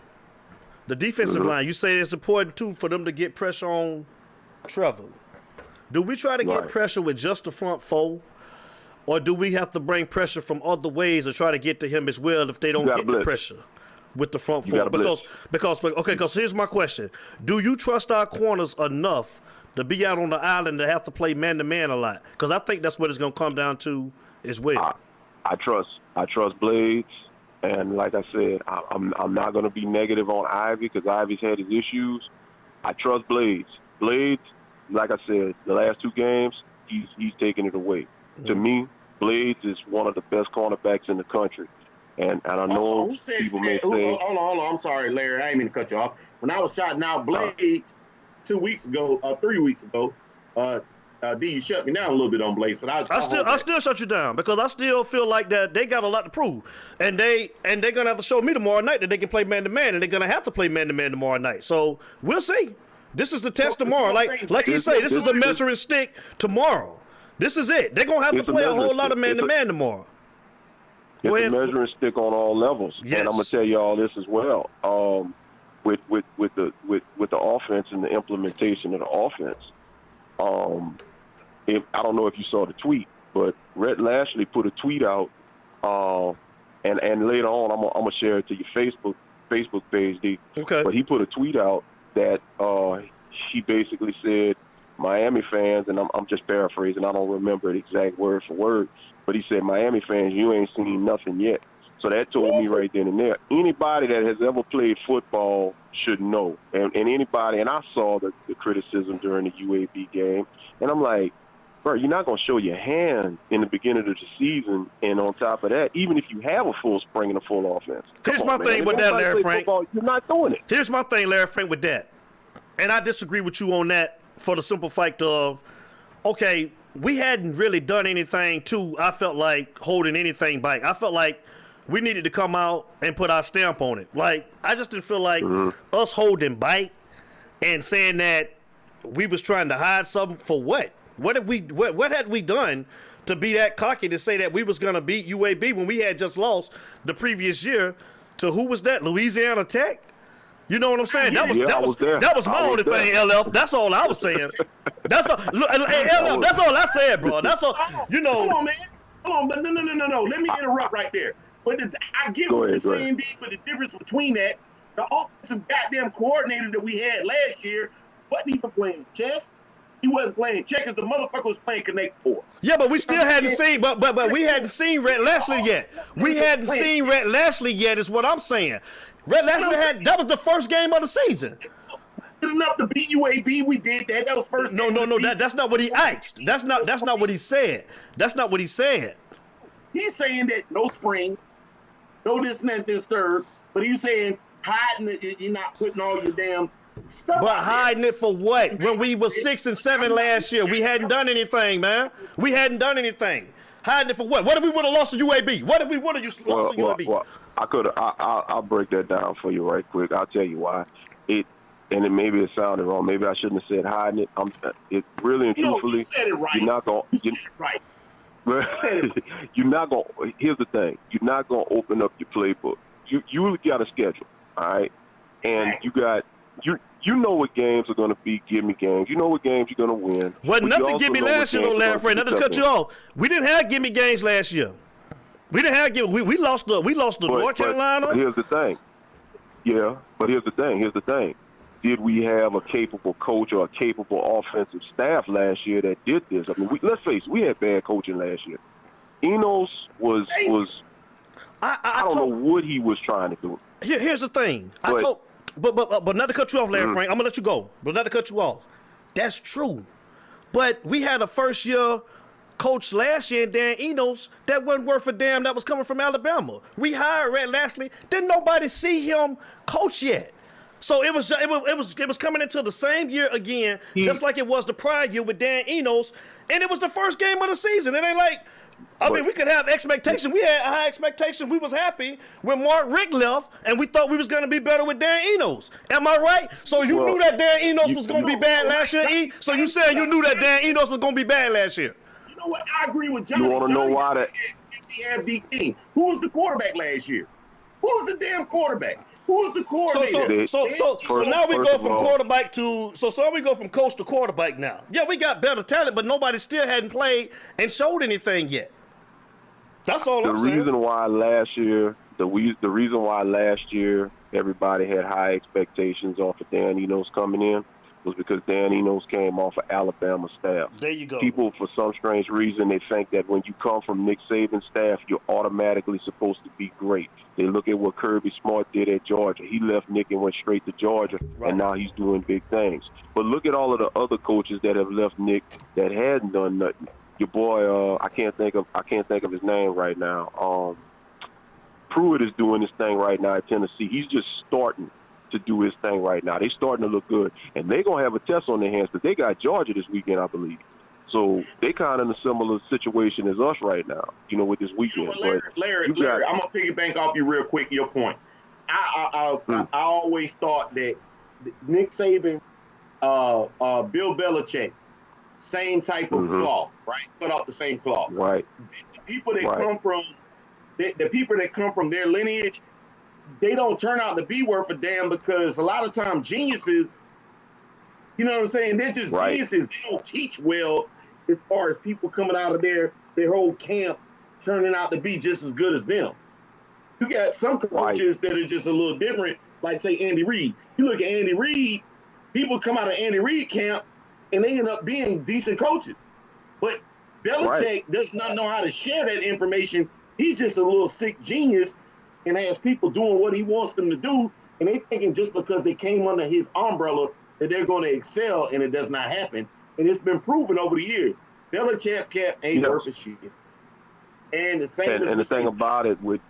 The defensive line. You say it's important too for them to get pressure on Trevor. Do we try to get pressure with just the front four? Or do we have to bring pressure from other ways to try to get to him as well if they don't get the pressure with the front four? Because here's my question. Do you trust our corners enough to be out on the island to have to play man-to-man a lot? Because I think that's what it's going to come down to as well. I trust Blades. And like I said, I'm not going to be negative on Ivy because Ivy's had his issues. I trust Blades. Blades, like I said, the last 2 games, he's taking it away. To me, Blades is one of the best cornerbacks in the country. And I know people may say... Hold on. I'm sorry, Larry. I didn't mean to cut you off. When I was shouting out Blades, 2 weeks ago, 3 weeks ago, D, you shut me down a little bit on Blaze, but I still shut you down because I still feel like that they got a lot to prove, and they're gonna have to show me tomorrow night that they can play man to man, and they're gonna have to play man to man tomorrow night. So we'll see. This is the test tomorrow. Like you say, this is a measuring stick tomorrow. This is it. They're gonna have to play a whole lot of man to man tomorrow. It's a measuring stick on all levels, yes. And I'm gonna tell you all this as well. With the offense and the implementation of the offense. I don't know if you saw the tweet, but Rhett Lashley put a tweet out, and later on I'm gonna share it to your Facebook page, D. Okay. But he put a tweet out that he basically said, Miami fans, and I'm just paraphrasing, I don't remember the exact word for word, but he said, Miami fans, you ain't seen nothing yet. So that told me right then and there, anybody that has ever played football should know. And anybody, and I saw the criticism during the UAB game, and I'm like, bro, you're not going to show your hand in the beginning of the season, and on top of that, even if you have a full spring and a full offense. Here's my thing with that, Larry Frank. Football, you're not doing it. Here's my thing, Larry Frank, with that. And I disagree with you on that for the simple fact of, okay, we hadn't really done anything to, I felt like, holding anything back. I felt like we needed to come out and put our stamp on it. Like, I just didn't feel like us holding back and saying that we was trying to hide something for what? What had we done to be that cocky to say that we was going to beat UAB when we had just lost the previous year to who was that? Louisiana Tech? You know what I'm saying? That was my only thing, LF. That's all I was saying. That's all. Look, hey, LF, that's all I said, bro. That's all. You know. Come on, man. Come on, but no. Let me interrupt right there. But I get what you're saying, D, but the difference between that, the offensive goddamn coordinator that we had last year wasn't even playing chess. He wasn't playing checkers. The motherfucker was playing Connect Four. Yeah, but we still hadn't seen, but we hadn't seen Rhett Lashley yet. We hadn't seen Rhett Lashley yet, is what I'm saying. Rhett Lashley that was the first game of the season. Good enough to beat UAB. We did that. That was first. No. That's not what he asked. That's not what he said. That's not what he said. He's saying that no spring, no this and that, this third. But he's saying hiding it. You're not putting all your damn stuff. But hiding it for what? When we was 6 and 7 last year, we hadn't done anything, man. We hadn't done anything. Hiding it for what? What if we would have lost to UAB? What if we would have lost to UAB? Well, I'll break that down for you right quick. I'll tell you why. Maybe it sounded wrong. Maybe I shouldn't have said hiding it. It really and truthfully, you said it right. You're not going. You said it right. You're not going. Here's the thing. You're not going to open up your playbook. You got a schedule, all right, and you know what games are going to be gimme games. You know what games you're going to win. Wasn't nothing gimme last year, though, Larry Frank. Not to cut you off. We didn't have gimme games last year. We didn't have gimme. We lost to North Carolina. But here's the thing. Yeah, but here's the thing. Did we have a capable coach or a capable offensive staff last year that did this? I mean, let's face it, we had bad coaching last year. Enos was I don't know what he was trying to do. Here's the thing. But not to cut you off, Larry Frank. I'm gonna let you go. But not to cut you off. That's true. But we had a first-year coach last year in Dan Enos that wasn't worth a damn. That was coming from Alabama. We hired Rhett Lashley. Didn't nobody see him coach yet. So it was coming into the same year again, just like it was the prior year with Dan Enos, and it was the first game of the season. It ain't like, I mean, we could have expectation. We had high expectation. We was happy when Mark Richt left, and we thought we was going to be better with Dan Enos. Am I right? So you knew that Dan Enos was going to be bad last year, E? So you saying you knew that Dan Enos was going to be bad last year? You know what? I agree with Johnny. You want to know why that? We have D King. Who was the quarterback last year? Who was the damn quarterback? Who was the coordinator? So now we go from quarterback to so we go from coach to quarterback now. Yeah, we got better talent, but nobody still hadn't played and showed anything yet. That's all I'm saying. The reason why last year everybody had high expectations off of Dan Enos coming in was because Dan Enos came off of Alabama staff. There you go. People, for some strange reason, they think that when you come from Nick Saban's staff, you're automatically supposed to be great. They look at what Kirby Smart did at Georgia. He left Nick and went straight to Georgia, and now he's doing big things. But look at all of the other coaches that have left Nick that hadn't done nothing. Your boy, I can't think of his name right now. Pruitt is doing this thing right now at Tennessee. He's just starting to do his thing right now. They're starting to look good. And they're going to have a test on their hands because they got Georgia this weekend, I believe. So they kind of in a similar situation as us right now, with this weekend. You know what, Larry, I'm going to piggyback off you real quick, your point. I always thought that Nick Saban, Bill Belichick, same type of cloth, right? Cut off the same cloth. Right. The people that come from the people that come from their lineage, they don't turn out to be worth a damn because a lot of times geniuses, you know what I'm saying? They're just geniuses. They don't teach well as far as people coming out of their whole camp turning out to be just as good as them. You got some coaches that are just a little different, like say Andy Reid. You look at Andy Reid, people come out of Andy Reid camp and they end up being decent coaches. But Belichick does not know how to share that information. He's just a little sick genius and has people doing what he wants them to do. And they thinking just because they came under his umbrella that they're going to excel, and it does not happen. And it's been proven over the years. Belichick camp ain't worth a shit. And the same and the thing about it with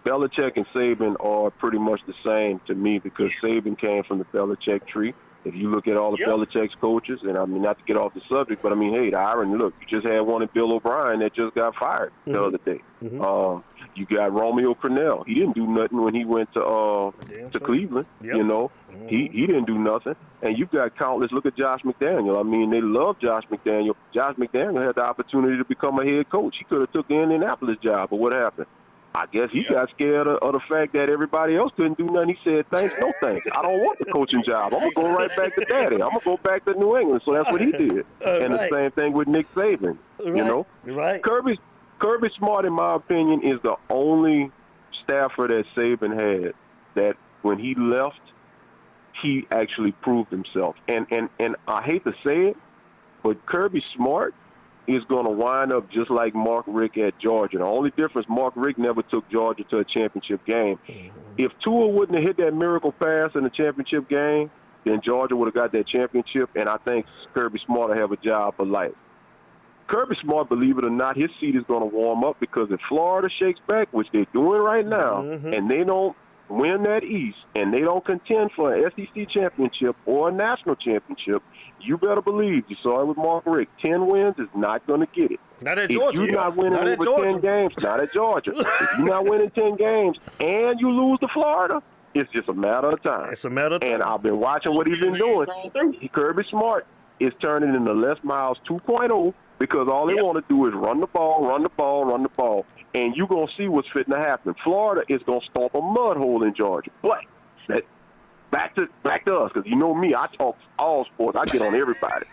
Belichick and Saban are pretty much the same to me because Saban came from the Belichick tree. If you look at all of Belichick's coaches, and I mean, not to get off the subject, but I mean, hey, the irony, look, you just had one in Bill O'Brien that just got fired the other day. You got Romeo Crennel. He didn't do nothing when he went to Cleveland. He didn't do nothing. And you've got countless. Look at Josh McDaniel. I mean, they love Josh McDaniel. Josh McDaniel had the opportunity to become a head coach. He could have took the Indianapolis job, but what happened? I guess he got scared of the fact that everybody else couldn't do nothing. He said, thanks, no thanks. I don't want the coaching job. I'm going to go right back to daddy. I'm going to go back to New England. So that's what he did. And the same thing with Nick Saban, Kirby Smart, in my opinion, is the only staffer that Saban had that when he left, he actually proved himself. And I hate to say it, but Kirby Smart is going to wind up just like Mark Richt at Georgia. The only difference, Mark Richt never took Georgia to a championship game. If Tua wouldn't have hit that miracle pass in the championship game, then Georgia would have got that championship, and I think Kirby Smart will have a job for life. Kirby Smart, believe it or not, his seat is going to warm up because if Florida shakes back, which they're doing right now, and they don't win that East, and they don't contend for an SEC championship or a national championship, you better believe, you saw it with Mark Richt, 10 wins is not going to get it. Not at Georgia. If you're not winning over 10 games, not at Georgia. If you're not winning 10 games and you lose to Florida, it's just a matter of time. It's a matter of time. And I've been watching what he's been doing. Kirby Smart is turning into Les Miles 2.0 because all they want to do is run the ball, run the ball, run the ball. And you're going to see what's fitting to happen. Florida is going to stomp a mud hole in Georgia. But back to us, because you know me, I talk all sports. I get on everybody.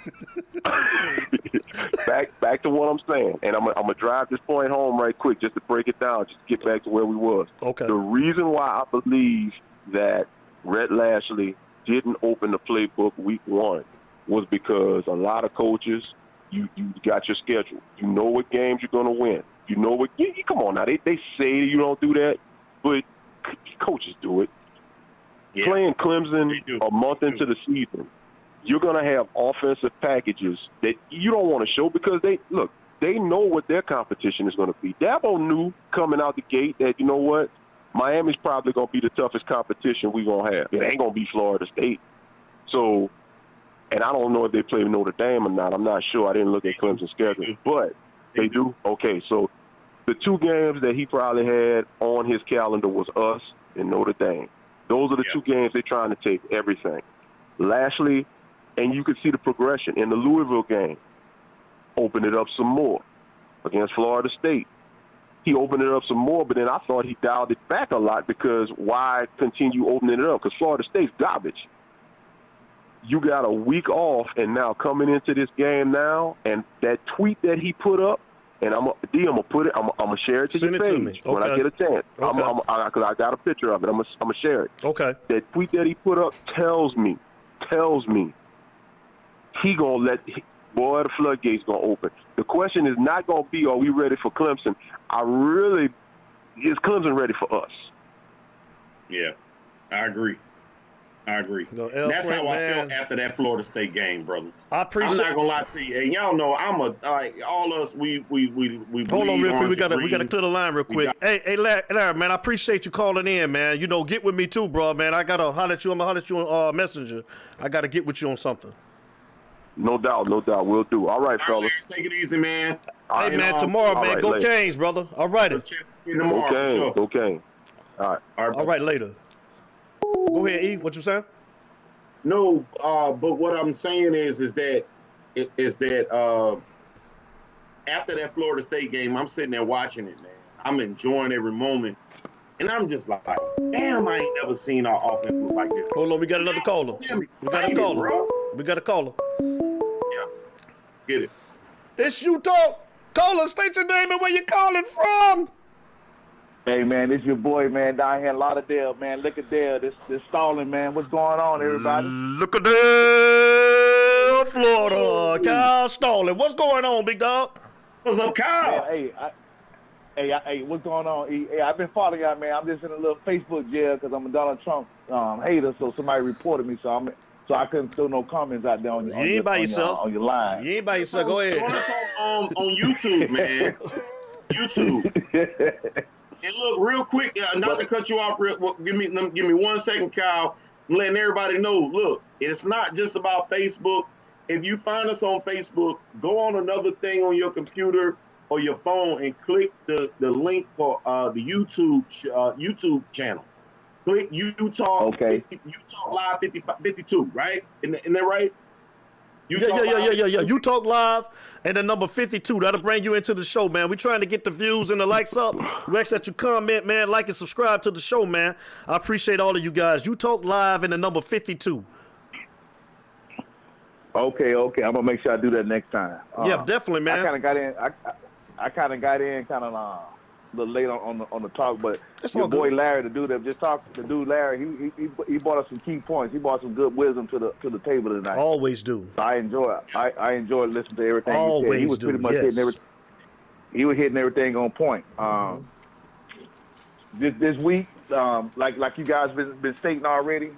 back to what I'm saying. And I'm going to drive this point home right quick just to break it down, just to get back to where we was. Okay. The reason why I believe that Rhett Lashley didn't open the playbook week one was because a lot of coaches, you got your schedule. You know what games you're going to win. You know what? Come on now. They say you don't do that, but coaches do it. Yeah. Playing Clemson a month into the season, you're going to have offensive packages that you don't want to show because they know what their competition is going to be. Dabo knew coming out the gate that, you know what, Miami's probably going to be the toughest competition we're going to have. It ain't going to be Florida State. So, and I don't know if they play Notre Dame or not. I'm not sure. I didn't look at Clemson's schedule, but they do? Okay, so the two games that he probably had on his calendar was us and Notre Dame. Those are the two games they're trying to take everything. Lashley, and you could see the progression in the Louisville game, opened it up some more against Florida State. He opened it up some more, but then I thought he dialed it back a lot because why continue opening it up? Because Florida State's garbage. You got a week off, and now coming into this game now, and that tweet that he put up, and I'm gonna put it. I'm gonna share it to your page when I get a chance. Because I got a picture of it. I'm gonna share it. Okay. That tweet that he put up tells me he gonna let the floodgates gonna open. The question is not gonna be, are we ready for Clemson? Is Clemson ready for us? Yeah, I agree. I agree. No, That's Frank, how I man. felt after that Florida State game, brother. I I'm appreciate. not gonna lie to you, and y'all know I'm a like all us. We Hold on, real quick. We gotta green. clear the line real quick. Hey, Larry, man, I appreciate you calling in, man. You know, get with me too, bro, man. I gotta holler at you. I'm gonna holler at you on Messenger. I gotta get with you on something. No doubt, no doubt. We'll do. All right, All right, fellas. Larry, take it easy, man. Hey, man, tomorrow, man. Go Canes, brother. All righty. Check in tomorrow, for sure. Okay. All right. All right, later. Go ahead, E. What you saying? No, but what I'm saying is that after that Florida State game, I'm sitting there watching it, man. I'm enjoying every moment, and I'm just like, damn, I ain't never seen our offense look like this. Hold on, we got another caller. We got a caller. Bro. We got a caller. Yeah, let's get it. It's you, talk. Caller, state your name and where you calling from. Hey, man, this your boy, man, down here in Lauderdale, man. Look at there, this stalling, man. What's going on, everybody? Look at there, Florida. Kyle Stalling. What's going on, big dog? What's up, Kyle? Man, hey, what's going on? Hey, I've been following y'all, man. I'm just in a little Facebook jail because I'm a Donald Trump hater, so somebody reported me, so I couldn't throw no comments out there on your on your line. You ain't by yourself. Go ahead. Join us on YouTube, man. YouTube. And look, real quick, not to cut you off, give me 1 second, Kyle. I'm letting everybody know, look, it's not just about Facebook. If you find us on Facebook, go on another thing on your computer or your phone and click the link for the YouTube channel. Click YouTube Live 52, right? Isn't that right? Yeah. You talk live and the number 52. That'll bring you into the show, man. We're trying to get the views and the likes up. We ask that you comment, man, like and subscribe to the show, man. I appreciate all of you guys. You talk live and the number 52. Okay. I'm gonna make sure I do that next time. Yeah, definitely, man. I kind of got in. I kind of got in a little late on the talk, but your boy Larry, the dude that just talked, Larry, he brought us some key points. He brought some good wisdom to the table tonight. Always do. So I enjoyed listening to everything Always he said. He was pretty much hitting everything. He was hitting everything on point. This week, like you guys been stating already,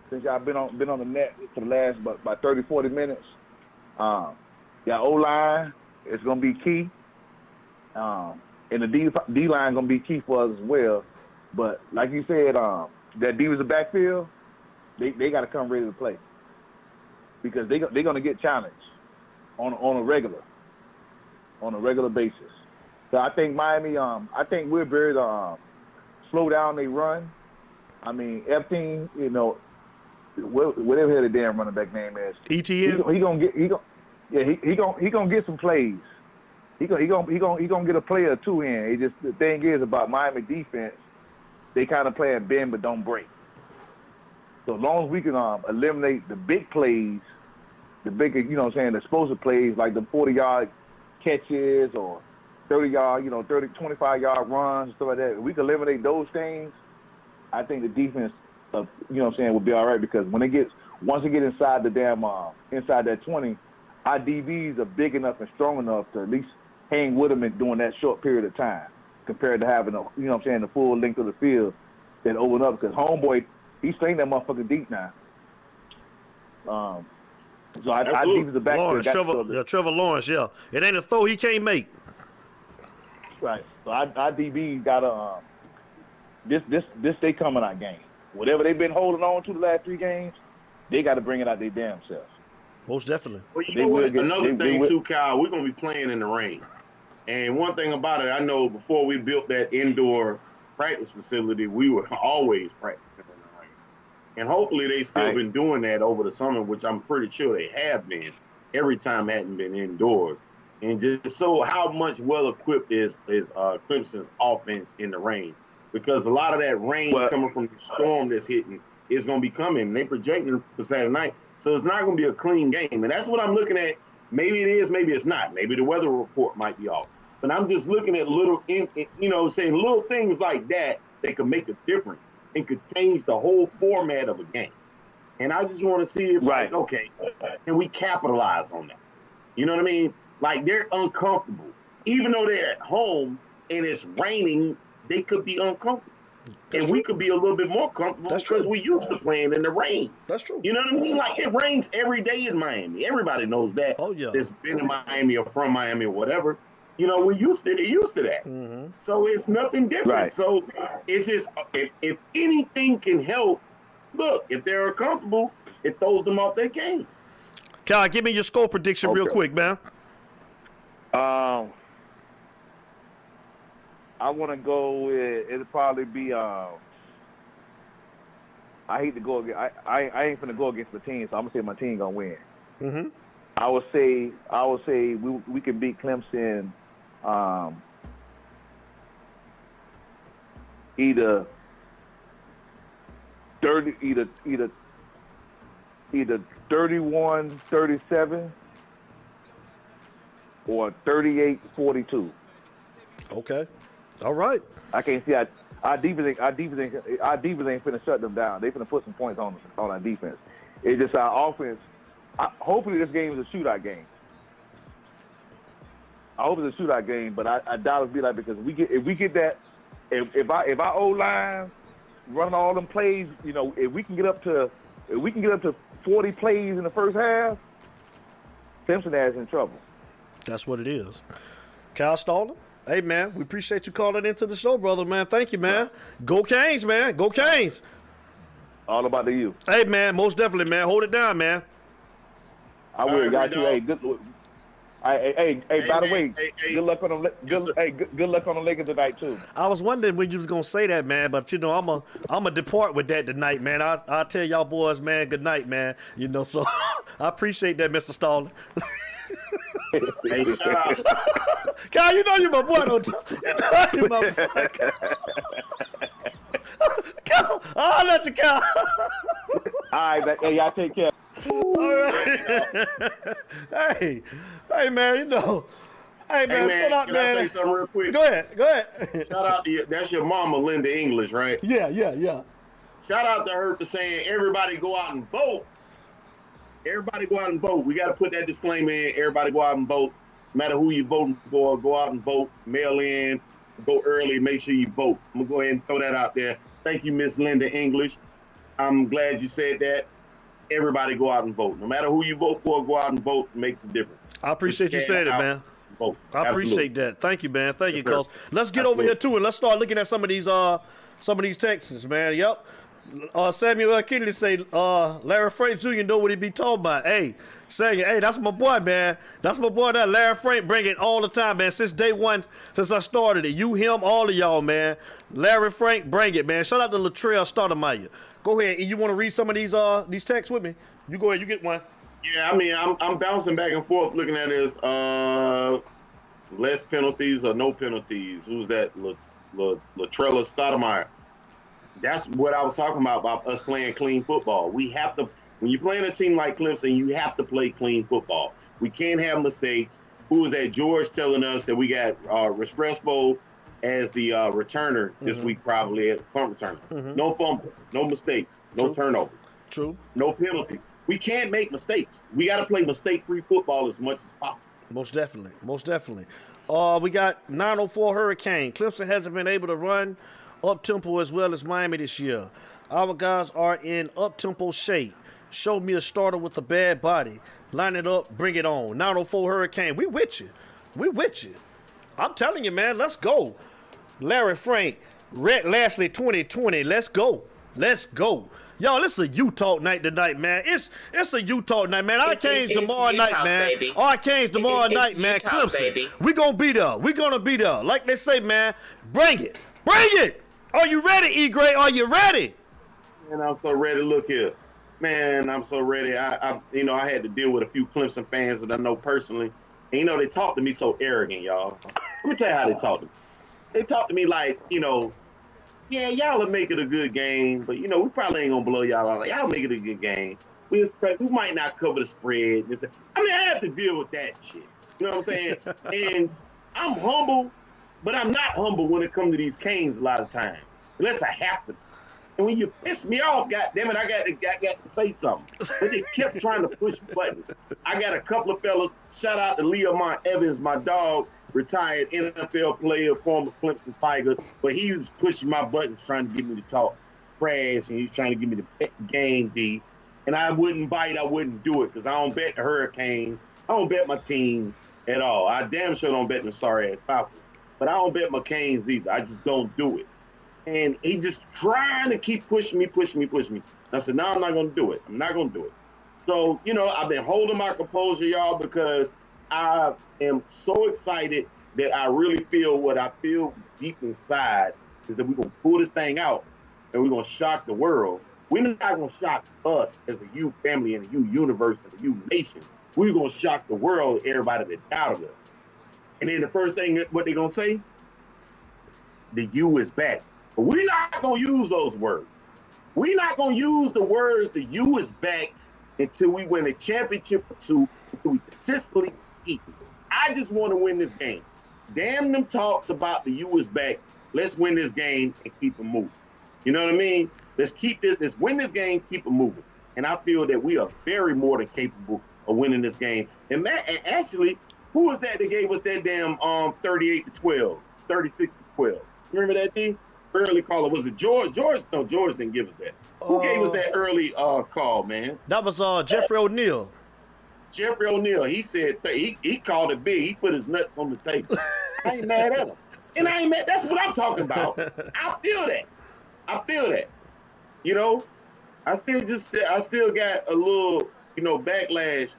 since y'all been on the net for the last about 30, 40 minutes, y'all O-line is gonna be key. And the D-line going to be key for us as well. But like you said, that defensive backfield, they got to come ready to play. Because they're going to get challenged on a regular basis. So I think Miami, I think we're very slow down they run. I mean, F-team, you know, whatever the damn running back name is. ETN? He gonna get some plays. He gonna get a play or two in. The thing is about Miami defense, they kind of play and bend but don't break. So as long as we can eliminate the big plays, the big, you know what I'm saying, the explosive plays like the 40-yard catches or 30-yard, 30, 25-yard runs, stuff like that. If we can eliminate those things, I think the defense, you know what I'm saying, will be all right because once they get inside the damn inside that 20, our DBs are big enough and strong enough to at least hang with them during that short period of time compared to having the full length of the field that open up because homeboy, he's playing that motherfucker deep now. So I defensive back Trevor Lawrence, yeah. It ain't a throw he can't make. Right. So our DBs got this they coming out game. Whatever they've been holding on to the last 3 games, they got to bring it out their damn self. Most definitely. Well, you know what? Another thing too, Kyle, we're gonna be playing in the rain. And one thing about it, I know before we built that indoor practice facility, we were always practicing in the rain. And hopefully they still been doing that over the summer, which I'm pretty sure they have been. Every time hadn't been indoors. And just so how much well equipped is Clemson's offense in the rain. Because a lot of that rain coming from the storm that's hitting is gonna be coming. They projecting for Saturday night. So it's not going to be a clean game. And that's what I'm looking at. Maybe it is, maybe it's not. Maybe the weather report might be off. But I'm just looking at little things like that could make a difference and could change the whole format of a game. And I just want to see if, okay, can we capitalize on that? You know what I mean? Like, they're uncomfortable. Even though they're at home and it's raining, they could be uncomfortable. and we could be a little bit more comfortable because we used to playing in the rain. That's true. You know what I mean? Like, it rains every day in Miami. Everybody knows that. Oh, yeah. That's been in Miami or from Miami or whatever. You know, we're used to that. Mm-hmm. So it's nothing different. Right. So it's just, if anything can help, look, if they're comfortable, it throws them off their game. Kyle, give me your score prediction real quick, man. I want to go with, it'll probably be, I hate to go against, I ain't finna go against the team, so I'm gonna say my team gonna win. Mm-hmm. I would say we can beat Clemson, either 31-37 or 38-42. Okay. All right. I can't see our defense ain't finna shut them down. They finna put some points on our defense. It's just our offense. Hopefully this game is a shootout game. I hope it's a shootout game, but I doubt it'll be like, because if we get that, if our O-line run all them plays, you know, if we can get up to 40 plays in the first half, Clemson is in trouble. That's what it is. Kyle Stalling, hey, man, we appreciate you calling into the show, brother, man. Thank you, man. Go Canes, man. Go Canes. All about the you. Hey, man, most definitely, man. Hold it down, man. I will. Got you. Hey, good. Hey, by the way, good luck on them. Good luck on the Lakers tonight too. I was wondering when you was gonna say that, man, but you know, I'm a depart with that tonight, man. I'll tell y'all boys, man, good night, man. You know, so I appreciate that, Mr. Stalling. Hey, shout out. Kyle, you know you my boy, don't you? You know you my boy. Kyle, I'll let you, Kyle. All right, hey, y'all take care. All right. hey, man, you know. Hey, man, shut up, can man. I say something real quick? Go ahead. Shout out to you. That's your mama, Linda English, right? Yeah. Shout out to her for saying, everybody go out and vote. Everybody go out and vote. We got to put that disclaimer in. Everybody go out and vote. No matter who you're voting for, go out and vote. Mail in. Go early. Make sure you vote. I'm going to go ahead and throw that out there. Thank you, Miss Linda English. I'm glad you said that. Everybody go out and vote. No matter who you vote for, go out and vote. It makes a difference. I appreciate you saying it, man. Vote. I appreciate that. Thank you, man. Thank you, sir. Cuz. Let's get over here too, and let's start looking at some of these texts, man. Yep. Samuel Kennedy say, Larry Frank Jr. know what he be talking about. Hey, saying, hey, that's my boy, man. That's my boy, that Larry Frank, bring it all the time, man. Since day one, since I started it. You, him, all of y'all, man. Larry Frank, bring it, man. Shout out to Latrell Stoudemire. Go ahead. You want to read some of these texts with me? You go ahead. You get one. Yeah, I mean, I'm bouncing back and forth looking at this. Less penalties or no penalties. Who's that? Latrell Stoudemire. That's what I was talking about us playing clean football. We have to, when you're playing a team like Clemson, you have to play clean football. We can't have mistakes. Who was that? George telling us that we got Restrepo as the returner this week, probably as punt returner. No fumbles, no mistakes, no turnovers. True. No penalties. We can't make mistakes. We got to play mistake-free football as much as possible. Most definitely. We got 904 Hurricane. Clemson hasn't been able to run up-tempo as well as Miami this year. Our guys are in up-tempo shape. Show me a starter with a bad body. Line it up, bring it on. 904 Hurricane, we with you. I'm telling you, man, let's go. Larry Frank, Rhett Lashley 2020, let's go. Y'all, this is a U-Talk night tonight, man. It's a U-Talk night, man. I Canes tomorrow night, man. I Canes tomorrow night, man. Clemson. Baby. We gonna be there. Like they say, man, bring it. Are you ready, E-Gray? Are you ready? Man, I'm so ready. Look here. Man, I'm so ready. I had to deal with a few Clemson fans that I know personally. And, they talk to me so arrogant, y'all. Let me tell you how they talk to me. They talk to me like, yeah, y'all will make it a good game, but, we probably ain't going to blow y'all out. Y'all make it a good game. We might not cover the spread. I have to deal with that shit. You know what I'm saying? And I'm humble, but I'm not humble when it comes to these Canes a lot of times, unless I have to. And when you piss me off, goddammit, I got to say something. But they kept trying to push buttons. I got a couple of fellas. Shout out to Leomont Evans, my dog. retired NFL player, former Clemson Tiger, but he was pushing my buttons trying to get me to talk trash, and he was trying to get me to bet the game, D. And I wouldn't bite, I wouldn't do it, because I don't bet the Hurricanes. I don't bet my teams at all. I damn sure don't bet them sorry-ass Falcons. But I don't bet my Canes either. I just don't do it. And he just trying to keep pushing me. I said, no, I'm not going to do it. I'm not going to do it. So, you know, I've been holding my composure, y'all, because I am so excited that I really feel what I feel deep inside is that we're going to pull this thing out and we're going to shock the world. We're not going to shock us as a U family and a U universe and a U nation. We're going to shock the world, everybody that doubted us. And then the first thing, what they're going to say? The U is back. But we're not going to use those words. We're not going to use the words, the U is back, until we win a championship or two, until we consistently eat. I just want to win this game. Damn them talks about the U is back. Let's win this game and keep it moving. You know what I mean? Let's win this game, keep it moving. And I feel that we are very more than capable of winning this game. And actually, who was that gave us that damn 38-12, 36-12? Remember that thing? Early caller. Was it George? No, George didn't give us that. Who gave us that early call, man? That was Jeffrey O'Neal. Jeffrey O'Neal. He said he called it big. He put his nuts on the table. I ain't mad at him. And I ain't mad. That's what I'm talking about. I feel that. You know, I still got a little, you know, backlash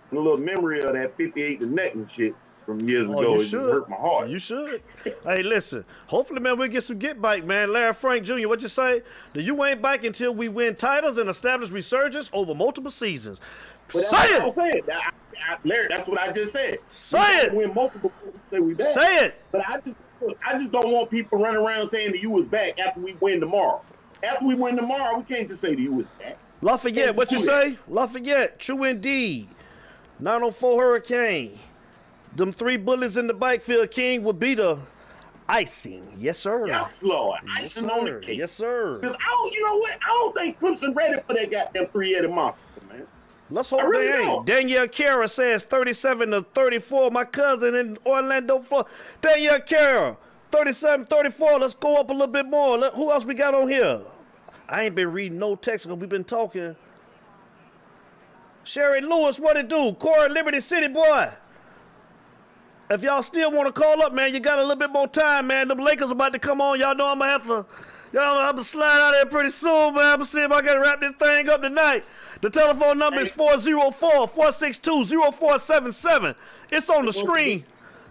and a little memory of that 58 to neck and shit from years ago. It just hurt my heart. You should. Hey, listen. Hopefully, man, we'll get some get back, man. Larry Frank Jr., what you say? The U ain't back until we win titles and establish resurgence over multiple seasons. But say it. I'm saying. Larry, that's what I just said. Say it. Win multiple, say we back. Say it. But I just don't want people running around saying the U is back after we win tomorrow. After we win tomorrow, we can't just say the U is back. Lafayette, what you say? Lafayette, true indeed. 904 Hurricane. Them 3 bullets in the backfield, King, would be the icing. Yes, sir. Yes, Lord. Icing on the cake. Yes, sir. Because you know what? I don't think Clemson ready for that goddamn 3-headed monster, man. Let's hope they ain't. Danielle Kara says 37-34. My cousin in Orlando, Florida. Danielle Kara, 37-34. Let's go up a little bit more. Who else we got on here? I ain't been reading no text because we've been talking. Sherry Lewis, what it do? Corey, Liberty City, boy. If y'all still want to call up, man, you got a little bit more time, man. Them Lakers about to come on. Y'all know I'm going to have to slide out there pretty soon, man. I'm going to see if I can wrap this thing up tonight. The telephone number is 404-462-0477. It's on the screen.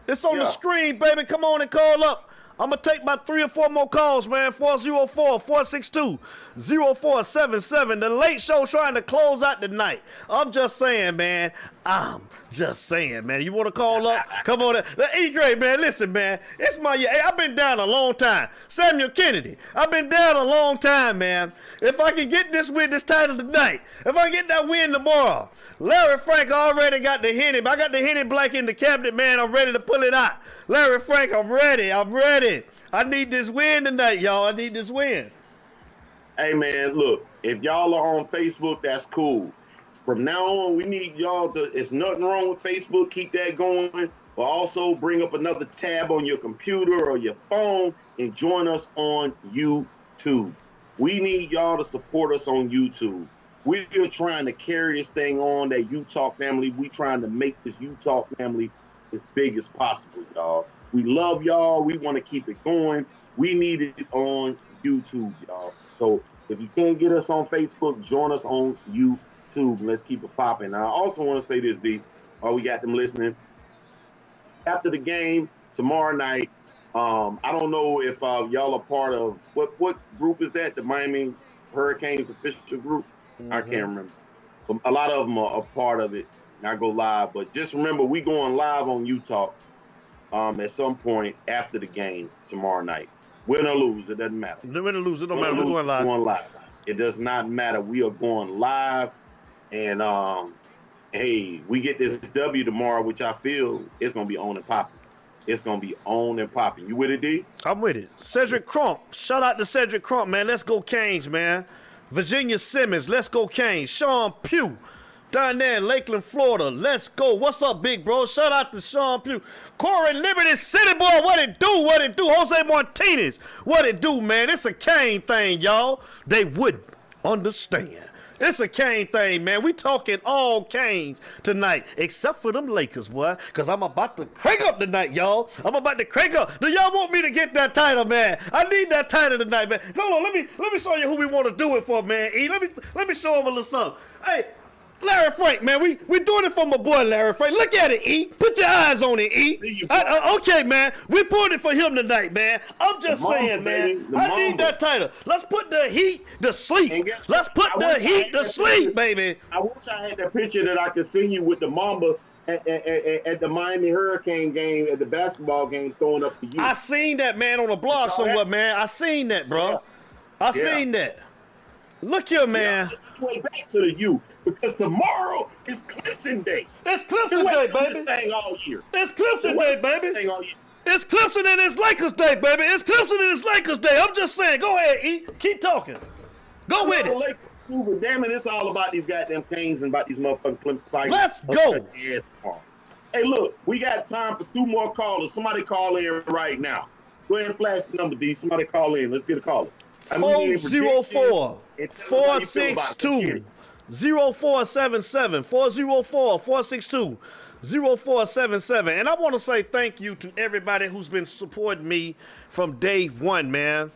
It's on the screen, baby. Come on and call up. I'm going to take about 3 or 4 more calls, man. 404-462-0477. The Late Show trying to close out the night. I'm just saying, man. You want to call up? Come on. E-Gray, man. Listen, man. It's my year. Hey, I've been down a long time. Samuel Kennedy. I've been down a long time, man. If I can get this title tonight, if I get that win tomorrow, Larry Frank already got the Henny. I got the Henny Black in the cabinet, man. I'm ready to pull it out. Larry Frank, I'm ready. I need this win tonight, y'all. I need this win. Hey, man, look. If y'all are on Facebook, that's cool. From now on, we need y'all to, it's nothing wrong with Facebook. Keep that going. But also bring up another tab on your computer or your phone and join us on YouTube. We need y'all to support us on YouTube. We are trying to carry this thing on, that Utah family. We trying to make this Utah family as big as possible, y'all. We love y'all. We want to keep it going. We need it on YouTube, y'all. So if you can't get us on Facebook, join us on YouTube. Let's keep it popping. I also want to say this, D, while we got them listening. After the game tomorrow night, I don't know if y'all are part of, what group is that? The Miami Hurricanes official group? I can't remember. But a lot of them are a part of it. And I go live. But just remember, we going live on Utah at some point after the game tomorrow night. Win or lose, it doesn't matter. Win or lose, it don't matter. We're going live. Going live. It does not matter. We are going live. And, hey, we get this W tomorrow, which I feel it's going to be on and popping. It's going to be on and popping. You with it, D? I'm with it. Cedric Crump. Shout out to Cedric Crump, man. Let's go Canes, man. Virginia Simmons. Let's go Canes. Sean Pugh. down there in Lakeland, Florida. Let's go. What's up, big bro? Shout out to Sean Pugh. Corey, Liberty City boy, what it do? What it do? Jose Martinez, what it do, man? It's a Kane thing, y'all. They wouldn't understand. It's a Kane thing, man. We talking all Canes tonight, except for them Lakers, boy, because I'm about to crank up tonight, y'all. I'm about to crank up. Do y'all want me to get that title, man? I need that title tonight, man. Hold on, let me show you who we want to do it for, man. E, let me show him a little something. Hey, Larry Frank, man, we doing it for my boy Larry Frank. Look at it, E. Put your eyes on it, E. Okay, man, we put it for him tonight, man. I'm just saying, man, I need that title. Let's put the Heat to sleep. Let's put the Heat to sleep, baby. I wish I had that picture that I could see you with the Mamba at the Miami Hurricane game, at the basketball game, throwing up the youth. I seen that, man, on a blog somewhere, man. I seen that, bro. I seen that. Look here, man. Way back to the youth, because tomorrow is Clemson Day. It's Clemson Day, baby. This thing all year. It's Clemson Day, baby. It's Clemson and it's Lakers Day, baby. It's Clemson and it's Lakers Day. I'm just saying. Go ahead, E. Keep talking. Go with it. Lakers too, but damn it, it's all about these goddamn Canes and about these motherfucking Clemson Cyclones. Let's go. Hey, look, we got time for 2 more callers. Somebody call in right now. Go ahead and flash the number, D. Somebody call in. Let's get a caller. 404-462-0477. 404-462-0477. And I want to say thank you to everybody who's been supporting me from day one, man.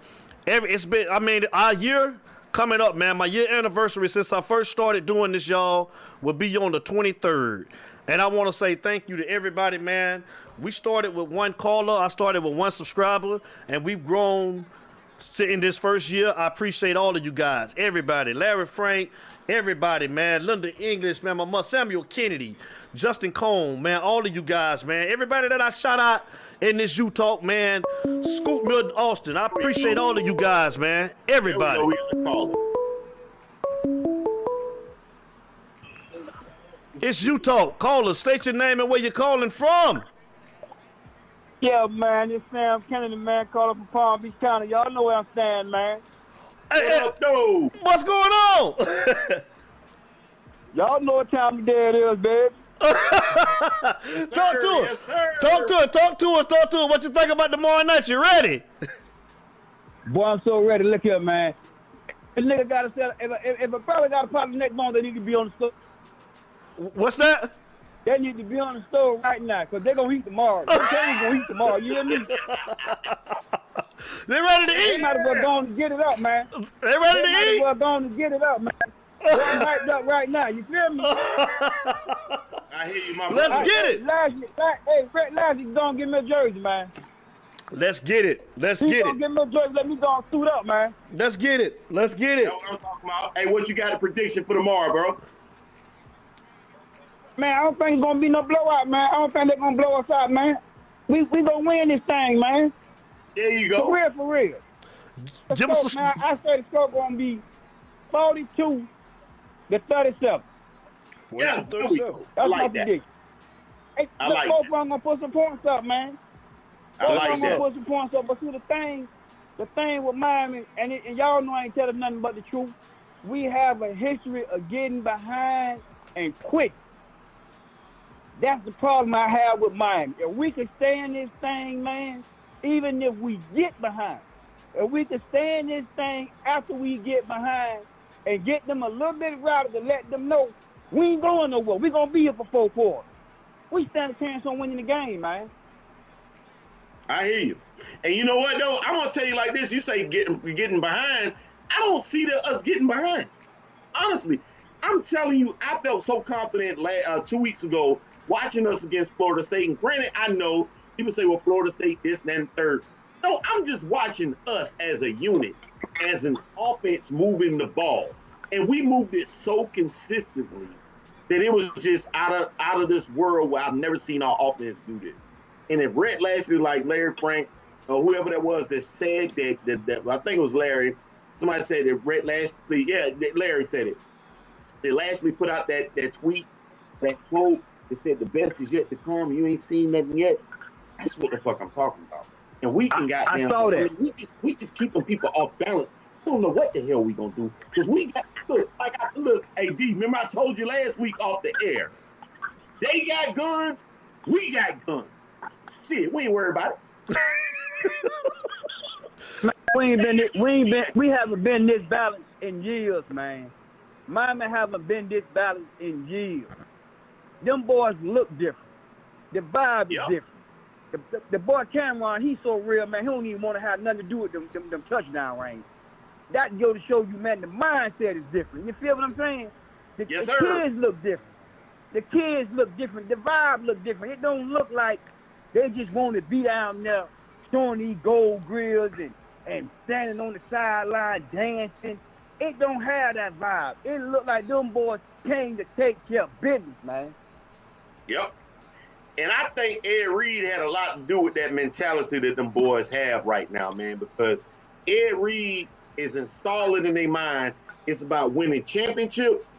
It's been, I mean, our year coming up, man. My year anniversary since I first started doing this, y'all, will be on the 23rd. And I want to say thank you to everybody, man. We started with 1 caller. I started with 1 subscriber, and we've grown in this first year. I appreciate all of you guys, everybody. Larry Frank, everybody, man. Linda English, man. My mother, Samuel Kennedy, Justin Cone, man. All of you guys, man. Everybody that I shout out in this U-Talk, man. Scoot Milton Austin. I appreciate all of you guys, man. Everybody. It's U-Talk. Call us. State your name and where you're calling from. Yeah, man, it's Sam Kennedy, man, calling from Palm Beach County. Y'all know where I'm standing, man. Hey, what's going on? Y'all know what time of day it is, baby. Yes, Talk to us. Yes, sir. Talk to us. What you think about tomorrow night? You ready? Boy, I'm so ready. Look here, man. This nigga got to sell. If a brother got a pot of neck bone, they need to be on the stove. What's that? They need to be on the stove right now, because they're going to eat tomorrow. They're going to eat tomorrow. You hear me? They ready to eat. They might as well go on and get it up, man. They ready to eat. They might as well go on and get it up, man. They're hyped up right now. You feel me? I hear you, my brother. Let's get it. Hey, Fred Lashley, don't give me a jersey, man. Let's get it. Let's He get don't it. give me a jersey. Let me go and suit up, man. Let's get it. Let's get it. That's what I'm talking about. Hey, what you got a prediction for tomorrow, bro? Man, I don't think it's going to be no blowout, man. I don't think they're going to blow us out, man. We going to win this thing, man. There you go. For real. Give us a... Man, I say the score going to be 42-37. 42-37. That's like my that. prediction. Hey, I like both of that. them going to put some points up, man. I like Both of them that. going to put some points up. But see, the thing with Miami, and y'all know I ain't telling nothing but the truth, we have a history of getting behind and quit. That's the problem I have with Miami. If we could stay in this thing, man, even if we get behind, if we could stay in this thing after we get behind and get them a little bit routed to let them know we ain't going nowhere. We're going to be here for 4 quarters. We stand a chance on winning the game, man. I hear you. And you know what, though? I'm going to tell you like this. You say getting behind. I don't see us getting behind. Honestly, I'm telling you, I felt so confident 2 weeks ago watching us against Florida State. And granted, I know people say, well, Florida State, this, and then third. No, I'm just watching us as a unit, as an offense moving the ball. And we moved it so consistently that it was just out of this world where I've never seen our offense do this. And if Rhett Lashley, like Larry Frank, or whoever that was that said that I think it was Larry, somebody said that Rhett Lashley, Larry said it. That Lashley put out that tweet, that quote, that said the best is yet to come. You ain't seen nothing yet. That's what the fuck I'm talking about. And we can I saw that. We just keeping people off balance. don't know what the hell we gonna do. Because we got, look, hey, D, remember I told you last week off the air, they got guns, we got guns. Shit, we ain't worried about it. Man, we haven't been this balanced in years, man. Miami haven't been this balanced in years. Them boys look different. The vibe is different. The boy Cameron, he's so real, man. He don't even want to have nothing to do with them touchdown range. That go to show you, man, the mindset is different. You feel what I'm saying? The kids look different. The kids look different. The vibe look different. It don't look like they just want to be down there showing these gold grills and standing on the sideline dancing. It don't have that vibe. It look like them boys came to take care of business, man. Yep. And I think Ed Reed had a lot to do with that mentality that them boys have right now, man, because Ed Reed is installing in their mind it's about winning championships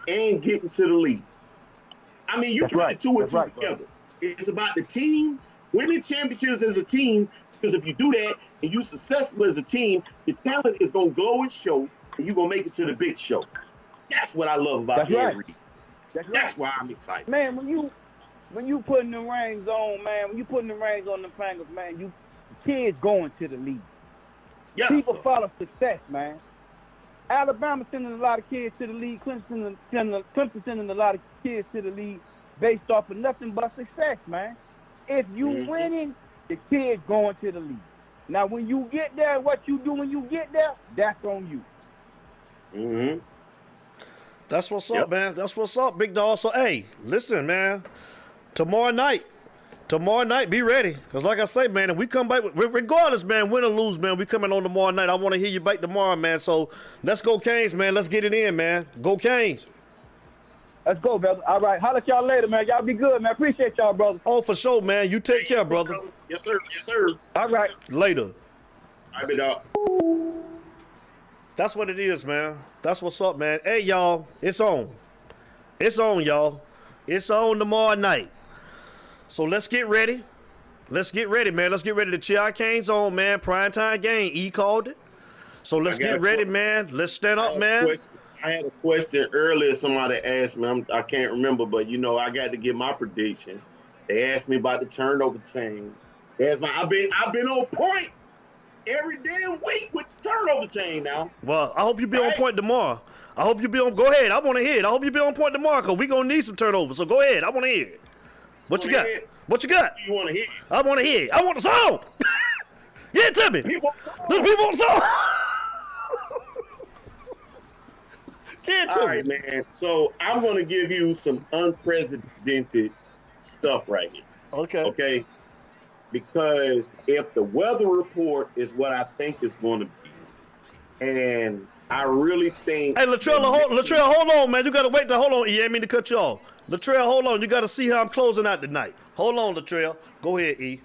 and getting to the league. I mean, you put the two and two together. It's about the team, winning championships as a team, because if you do that and you're successful as a team, the talent is going to glow and show, and you're going to make it to the big show. That's what I love about Ed Reed. That's why I'm excited. Man, when you putting the rings on, man, when you putting the rings on the fingers, man, kids going to the league. Yes, people follow success, man. Alabama sending a lot of kids to the league. Clemson sending a lot of kids to the league based off of nothing but success, man. If you winning, the kids going to the league. Now, when you get there, what you do when you get there, that's on you. That's what's up, man. That's what's up, big dog. So, hey, listen, man. Tomorrow night, be ready. Because like I say, man, if we come back, regardless, man, win or lose, man, we coming on tomorrow night. I want to hear you back tomorrow, man. So let's go Canes, man. Let's get it in, man. Go Canes. Let's go, brother. All right. Holler at y'all later, man. Y'all be good, man. Appreciate y'all, brother. Oh, for sure, man. You take care, brother. Yes, sir. Yes, sir. All right. Later. I be dog. That's what it is, man. That's what's up, man. Hey, y'all, it's on. It's on, y'all. It's on tomorrow night. So let's get ready. Let's get ready, man. Let's get ready to cheer our Canes on, man. Primetime game. E called it. So let's get ready, man. Let's stand up, man. I had a question earlier. Somebody asked me. I can't remember, but, you know, I got to give my prediction. They asked me about the turnover chain. They asked me, I've been on point every damn week with the turnover chain now. Well, I hope you be on point tomorrow. I hope you be on. Go ahead. I want to hear it. I hope you be on point tomorrow because we're going to need some turnovers. So go ahead. I want to hear it. What you got? What you got? You want to hear? I want to hear it. I want the song. Get it to me. People want the song. Get it to me. All right, man. So I'm going to give you some unprecedented stuff right here. Okay. Okay. Because if the weather report is what I think it's going to be, and I really think... Hey, Latrell, hold on, man. You got to wait to hold on. You ain't mean to cut you off. Latrell, hold on. You got to see how I'm closing out tonight. Hold on, Latrell. Go ahead, E.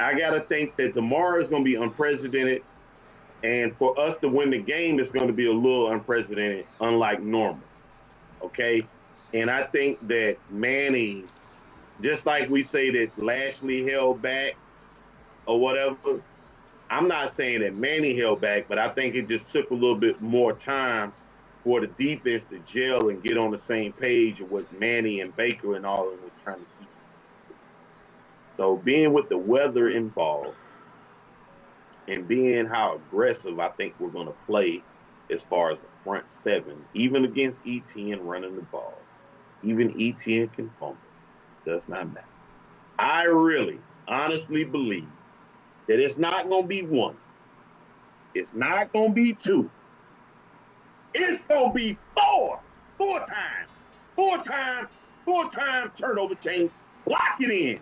I got to think that tomorrow is going to be unprecedented, and for us to win the game, it's going to be a little unprecedented, unlike normal. Okay? And I think that Manny, just like we say that Lashley held back or whatever, I'm not saying that Manny held back, but I think it just took a little bit more time for the defense to gel and get on the same page of what Manny and Baker and all of them was trying to keep. So being with the weather involved and being how aggressive I think we're going to play as far as the front seven, even against ETN running the ball, even ETN can fumble, does not matter. I really, honestly believe that it's not going to be one. It's not going to be two. It's going to be four time turnover chains. Lock it in.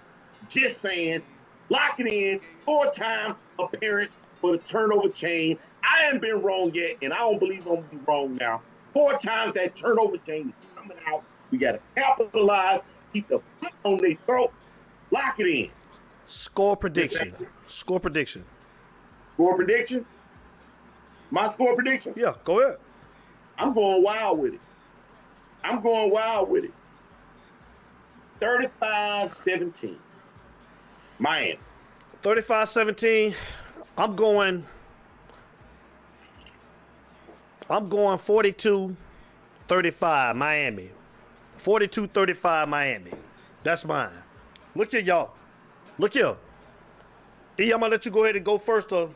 Just saying, lock it in. 4-time appearance for the turnover chain. I haven't been wrong yet, and I don't believe I'm going to be wrong now. 4 times that turnover chain is coming out. We got to capitalize, keep the foot on their throat. Lock it in. Score prediction. Score prediction. Score prediction? My score prediction? Yeah, go ahead. I'm going wild with it. 35-17. Miami. 35-17. I'm going I'm going 42-35 Miami. 42-35 Miami. That's mine. Look here, y'all. Look here. E, I'm going to let you go ahead and go first. Tell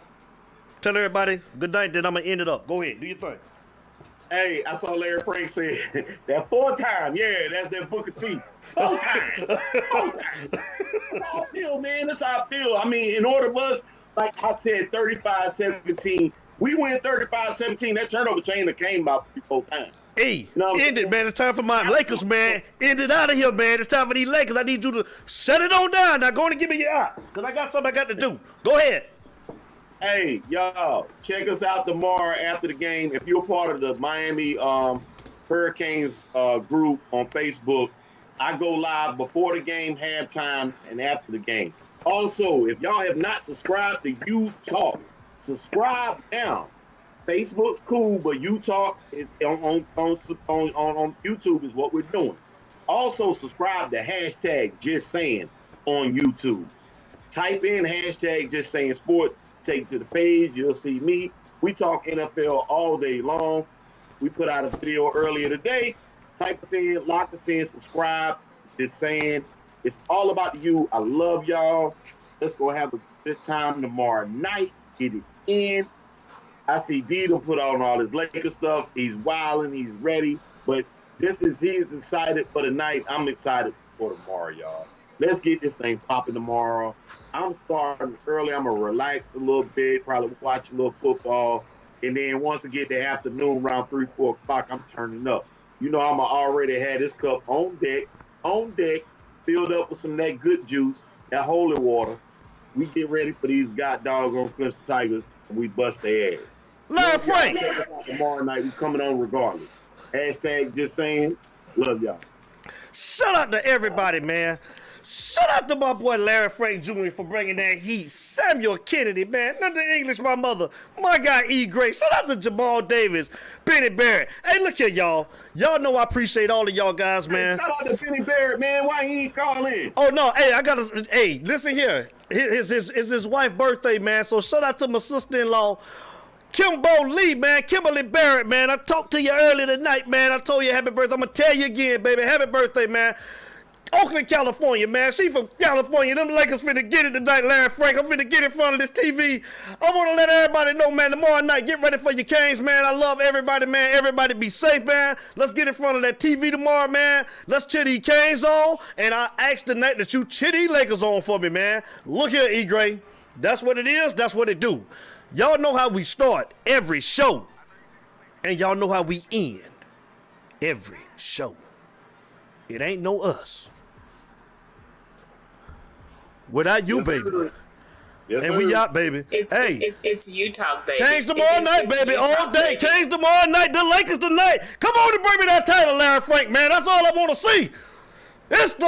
everybody good night, then I'm going to end it up. Go ahead. Do your thing. Hey, I saw Larry Frank say that 4 times. Yeah, that's that Booker T. 4 times. 4 times. That's how I feel, man. That's how I feel. I mean, in order for us, like I said, 35-17. We win 35-17. That turnover chain that came about 3-4 times. Hey, end it, man. It's time for my Lakers, man. End it out of here, man. It's time for these Lakers. I need you to shut it on down. Now go on and give me your eye, because I got something I got to do. Go ahead. Hey, y'all, check us out tomorrow after the game. If you're part of the Miami Hurricanes group on Facebook, I go live before the game, halftime, and after the game. Also, if y'all have not subscribed to You Talk, subscribe now. Facebook's cool, but You Talk is on YouTube is what we're doing. Also, subscribe to #JustSaying on YouTube. Type in #JustSayingSports. Take to the page, you'll see me. We talk NFL all day long. We put out a video earlier today. Type us in, lock us in, subscribe. Just saying, it's all about you. I love y'all. Let's go have a good time tomorrow night. Get it in. I see D to put on all his Lakers stuff. He's wilding, he's ready. But he is excited for the night. I'm excited for tomorrow, y'all. Let's get this thing popping tomorrow. I'm starting early. I'm going to relax a little bit, probably watch a little football. And then once I get to afternoon, around 3, 4 o'clock, I'm turning up. You know, I'm already had this cup on deck, filled up with some of that good juice, that holy water. We get ready for these doggone Clemson Tigers, and we bust their ass. Larry Frank. Check us out tomorrow night. We coming on regardless. #JustSaying. Love y'all. Shout out to everybody, man. Shout out to my boy Larry Frank Jr. for bringing that heat. Samuel Kennedy, man. Nothing English, my mother. My guy E. Gray. Shout out to Jamal Davis, Benny Barrett. Hey, look here, y'all. Y'all know I appreciate all of y'all guys, man. Hey, shout out to Benny Barrett, man. Why he ain't calling? Oh, no. Hey, hey, listen here. It's his wife's birthday, man. So shout out to my sister-in-law, Kimberly, man. Kimberly Barrett, man. I talked to you earlier tonight, man. I told you happy birthday. I'm going to tell you again, baby. Happy birthday, man. Oakland, California, man. She from California. Them Lakers finna get it tonight, Larry Frank. I'm finna get in front of this TV. I want to let everybody know, man, tomorrow night, get ready for your Canes, man. I love everybody, man. Everybody be safe, man. Let's get in front of that TV tomorrow, man. Let's cheer these Canes on. And I ask tonight that you cheer these Lakers on for me, man. Look here, E. Gray. That's what it is. That's what it do. Y'all know how we start every show. And y'all know how we end every show. It ain't no us without you, yes, baby. Yes, and we out, baby. It's You Talk, baby. Canes tomorrow night, baby. All day. Canes tomorrow night. The Lakers tonight. Come on and bring me that title, Larry Frank, man. That's all I want to see. It's the